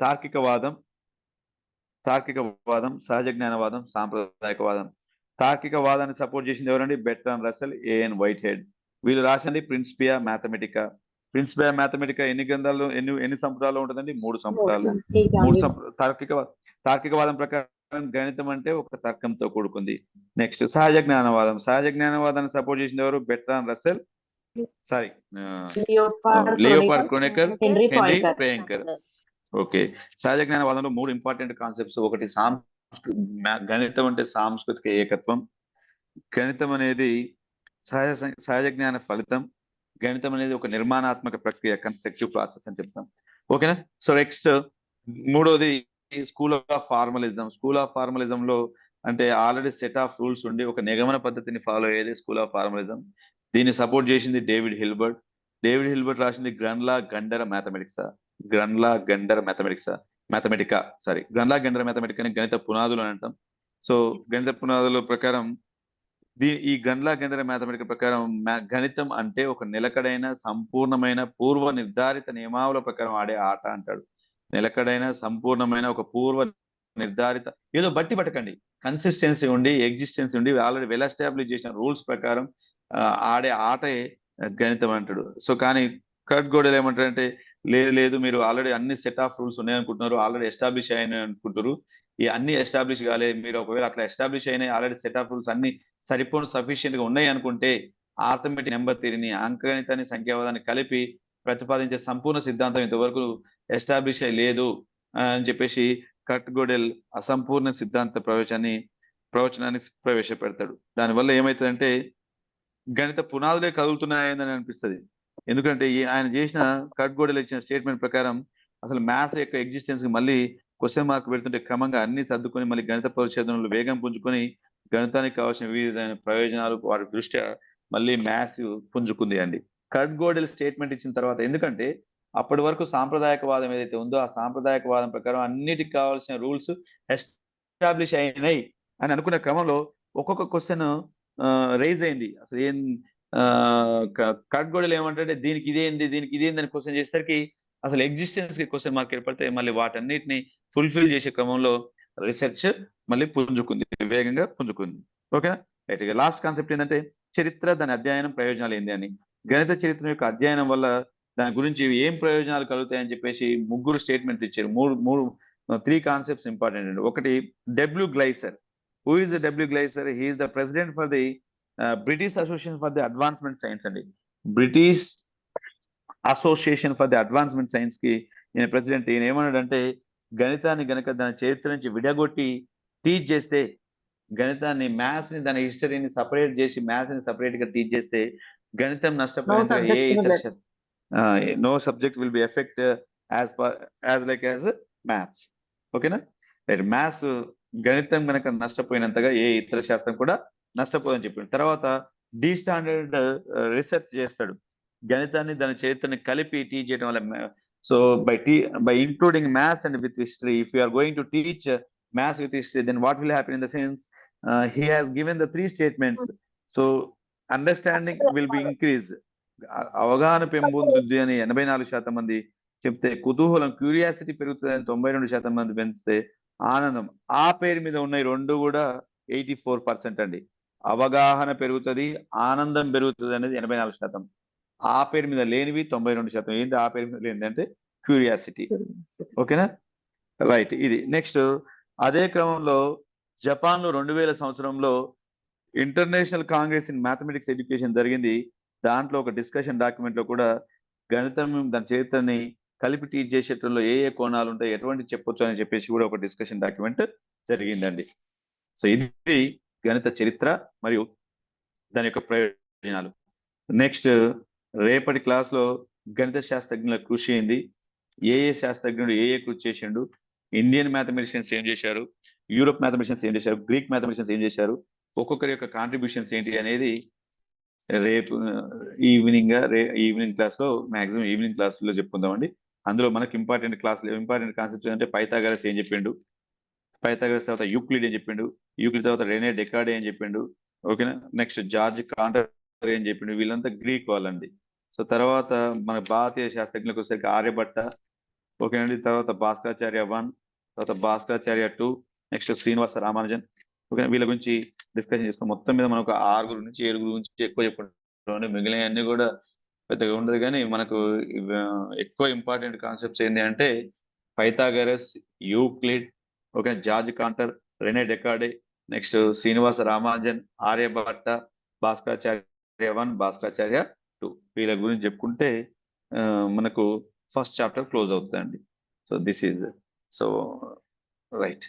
తార్కికవాదం, సహజజ్ఞానవాదం, సాంప్రదాయకవాదం. తార్కికవాదాన్ని సపోర్ట్ చేసింది ఎవరండి? Bertrand Russell, A N Whitehead. వీళ్ళు రాసింది ప్రిన్సిపియా మ్యాథమెటికా. ప్రిన్సిపియా మ్యాథమెటికా ఎన్ని గ్రంథాలు, ఎన్ని సంపుటాలు ఉంటుందండి? 3 సంపుటాలు. తార్కికవాదం ప్రకారం గణితం అంటే ఒక తర్కంతో కూడుకుంది. నెక్స్ట్ సహజజ్ఞానవాదం. సహజజ్ఞానవాదాన్ని సపోర్ట్ చేసింది ఎవరు? Bertrand Russell, sorry Leopold Kronecker, Henri Poincare. Okay, సహజజ్ఞానవాదంలో 3 ఇంపార్టెంట్ కాన్సెప్ట్స్. ఒకటి గణితం అంటే సాంస్కృతిక ఏకత్వం, గణితం అనేది సహజ జ్ఞాన ఫలితం, గణితం అనేది ఒక నిర్మాణాత్మక ప్రక్రియ, కన్స్ట్రక్టివ్ ప్రాసెస్ అని చెప్తాం. ఓకేనా? సో నెక్స్ట్ మూడోది school of formalism. School of formalism లో అంటే ఆల్రెడీ సెట్ ఆఫ్ రూల్స్ ఉండి ఒక నిగమన పద్ధతిని ఫాలో అయ్యేది స్కూల్ ఆఫ్ ఫార్మలిజం. దీన్ని సపోర్ట్ చేసింది డేవిడ్ హిల్బర్ట్. డేవిడ్ హిల్బర్ట్ రాసింది గ్రన్లా గండర్ మ్యాథమెటిక్స్. మ్యాథమెటికా గన్లా గెండర మ్యాథమెటికా అని గణిత పునాదులు అని అంటాం. సో గణిత పునాదుల ప్రకారం ఈ గన్లా గెండర మ్యాథమెటికా ప్రకారం గణితం అంటే ఒక నిలకడైన సంపూర్ణమైన పూర్వ నిర్ధారిత నియమావళి ప్రకారం ఆడే ఆట అంటాడు. నిలకడైన సంపూర్ణమైన ఒక పూర్వ నిర్ధారిత, ఏదో బట్టి పట్టకండి, కన్సిస్టెన్సీ ఉండి ఎగ్జిస్టెన్సీ ఉండి ఆల్రెడీ వెల్ ఎస్టాబ్లిష్ చేసిన రూల్స్ ప్రకారం ఆడే ఆటే గణితం అంటాడు. సో కానీ కర్ట్ గోడెల్ ఏమంటారంటే లేదు లేదు, మీరు ఆల్రెడీ అన్ని సెట్ ఆఫ్ రూల్స్ ఉన్నాయనుకుంటున్నారు, ఆల్రెడీ ఎస్టాబ్లిష్ అయినాయి అనుకుంటారు, ఈ అన్ని ఎస్టాబ్లిష్ కాలే, మీరు ఒకవేళ అట్లా ఎస్టాబ్లిష్ అయినాయి ఆల్రెడీ సెట్ ఆఫ్ రూల్స్ అన్ని సరిపోను సఫిషియెంట్ గా ఉన్నాయి అనుకుంటే ఆర్థమెటిక్ నెంబర్ థియరీని అంకగణితాన్ని సంఖ్యావాదాన్ని కలిపి ప్రతిపాదించే సంపూర్ణ సిద్ధాంతం ఇంతవరకు ఎస్టాబ్లిష్ అయ్యి లేదు అని చెప్పేసి కర్ట్ గోడెల్ అసంపూర్ణ సిద్ధాంత ప్రవచనాన్ని ప్రవేశపెడతాడు. దానివల్ల ఏమవుతుందంటే గణిత పునాదులే కదులుతున్నాయని అనిపిస్తుంది. ఎందుకంటే ఆయన చేసిన కర్ట్ గోడెల్ ఇచ్చిన స్టేట్మెంట్ ప్రకారం అసలు మ్యాథ్స్ యొక్క ఎగ్జిస్టెన్స్ కి మళ్ళీ క్వశ్చన్ మార్క్ పెడుతుంటే క్రమంగా అన్ని సర్దుకొని మళ్ళీ గణిత పరిశోధనలు వేగం పుంజుకొని గణితానికి కావాల్సిన వివిధ ప్రయోజనాలు వాటి దృష్ట్యా మళ్ళీ మ్యాథ్స్ పుంజుకుంది అండి. కర్ట్ గోడెల్ స్టేట్మెంట్ ఇచ్చిన తర్వాత, ఎందుకంటే అప్పటి వరకు సాంప్రదాయకవాదం ఏదైతే ఉందో ఆ సాంప్రదాయకవాదం ప్రకారం అన్నిటికి కావాల్సిన రూల్స్ ఎస్టాబ్లిష్ అయినాయి అని అనుకున్న క్రమంలో ఒక్కొక్క క్వశ్చన్ రైజ్ అయింది. అసలు ఏం కర్ట్ గోడెల్ ఏమంటే దీనికి ఇదేంది అని క్వశ్చన్ చేసేసరికి అసలు ఎగ్జిస్టెన్స్ కి క్వశ్చన్ మార్క్ ఏర్పడితే మళ్ళీ వాటన్నిటిని ఫుల్ఫిల్ చేసే క్రమంలో రీసెర్చ్ మళ్ళీ పుంజుకుంది, వేగంగా పుంజుకుంది. ఓకేనా? రైట్. లాస్ట్ కాన్సెప్ట్ ఏంటంటే చరిత్ర, దాని అధ్యయనం, ప్రయోజనాలు ఏంటి అని. గణిత చరిత్ర యొక్క అధ్యయనం వల్ల దాని గురించి ఏం ప్రయోజనాలు కలుగుతాయని చెప్పేసి ముగ్గురు స్టేట్మెంట్ ఇచ్చారు. మూడు 3 కాన్సెప్ట్స్ ఇంపార్టెంట్ అండి. ఒకటి W Glaisher. Who is the W Glaisher? He is the president for the British Association for the advancement science అండి. British Association for the advancement science కి ఈయన ప్రెసిడెంట్. ఈయన ఏమన్నాడంటే గణితాన్ని గనక దాని చరిత్ర నుంచి విడగొట్టి టీచ్ చేస్తే, గణితాన్ని మ్యాథ్స్ ని దాని హిస్టరీని సపరేట్ చేసి మ్యాథ్స్ ని సపరేట్ గా టీచ్ చేస్తే గణితం నష్టపోయిన ఏ ఇతర no subject will be effect as like as maths. ఓకేనా? రైట్. మ్యాథ్స్ గణితం గనక నష్టపోయినంతగా ఏ ఇతర శాస్త్రం కూడా నష్టపోదని చెప్పింది. తర్వాత డి స్టాండర్డ్ రీసెర్చ్ చేస్తాడు. గణితాన్ని దాని చరిత్రని కలిపి టీచ్ చేయడం వల్ల, so by including maths and with history, if you are going to teach maths with history, then what will happen in the sense, he has given the 3 statements. So understanding will be increased. అవగాహన పెంపొందుద్ది అని 84% మంది చెప్తే, కుతూహలం curiosity పెరుగుతుందని 92% మంది పెంచితే, ఆనందం ఆ పేరు మీద ఉన్న 2 కూడా 84% అండి. అవగాహన పెరుగుతుంది, ఆనందం పెరుగుతుంది అనేది 84%. ఆ పేరు మీద లేనివి 92%. ఏంటి ఆ పేరు మీద లేనిది అంటే క్యూరియాసిటీ. ఓకేనా? రైట్. ఇది నెక్స్ట్. అదే క్రమంలో జపాన్ లో 2000 సంవత్సరంలో international congress in mathematics education జరిగింది. దాంట్లో ఒక డిస్కషన్ డాక్యుమెంట్ లో కూడా గణితం దాని చరిత్రని కలిపి టీచ్ చేసేటప్పుడు ఏ కోణాలు ఉంటాయి, ఎటువంటి చెప్పొచ్చు అని చెప్పేసి కూడా ఒక డిస్కషన్ డాక్యుమెంట్ జరిగిందండి. సో ఇది గణిత చరిత్ర మరియు దాని యొక్క ప్రయోజనాలు. నెక్స్ట్ రేపటి క్లాస్ లో గణిత శాస్త్రజ్ఞుల కృషి ఏంది, ఏ శాస్త్రజ్ఞుడు ఏ కృషి చేసిండు, ఇండియన్ మ్యాథమెటిషియన్స్ ఏం చేశారు, యూరోప్ మ్యాథమెటిషియన్స్ ఏం చేశారు, గ్రీక్ మ్యాథమెటిషియన్స్ ఏం చేశారు, ఒక్కొక్కరి యొక్క కాంట్రిబ్యూషన్స్ ఏంటి అనేది రేపు ఈవినింగ్ క్లాస్ లో, మాక్సిమం ఈవినింగ్ క్లాస్ లో చెప్పుకుందామండి. అందులో మనకి ఇంపార్టెంట్ కాన్సెప్ట్స్ అంటే పైథాగరస్ ఏం చెప్పిండు, పైథాగరస్ తర్వాత యూక్లిడ్ ఏం చెప్పిండు, యూక్లిడ్ తర్వాత రెనే డెకార్డే ఏం చెప్పిండు. ఓకేనా? నెక్స్ట్ జార్జ్ కాంటర్ ఏం చెప్పిండు. వీళ్ళంతా గ్రీక్ వాళ్ళండి. సో తర్వాత మన భారతీయ శాస్త్రజ్ఞులకు వచ్చేసరికి ఆర్యభట్ట. ఓకేనండి. తర్వాత భాస్కరాచార్య 1, తర్వాత భాస్కరాచార్య 2, నెక్స్ట్ శ్రీనివాస రామానుజన్. ఓకే, వీళ్ళ గురించి డిస్కషన్ చేసుకుని మొత్తం మీద మనం ఒక 6 నుంచి 7 గురించి ఎక్కువ చెప్పుకుంటాం. మిగిలిన అన్ని కూడా పెద్దగా ఉండదు, కానీ మనకు ఎక్కువ ఇంపార్టెంట్ కాన్సెప్ట్స్ ఏంటి అంటే Pythagoras, Euclid, okay, George Cantor, Rene Descartes, next Srinivasa Ramanujan, Aryabhata, Bhaskaracharya 1, Bhaskaracharya 2. వీళ్ళ గురించి చెప్పుకుంటే మనకు ఫస్ట్ చాప్టర్ క్లోజ్ అవుతుందండి. So this is right.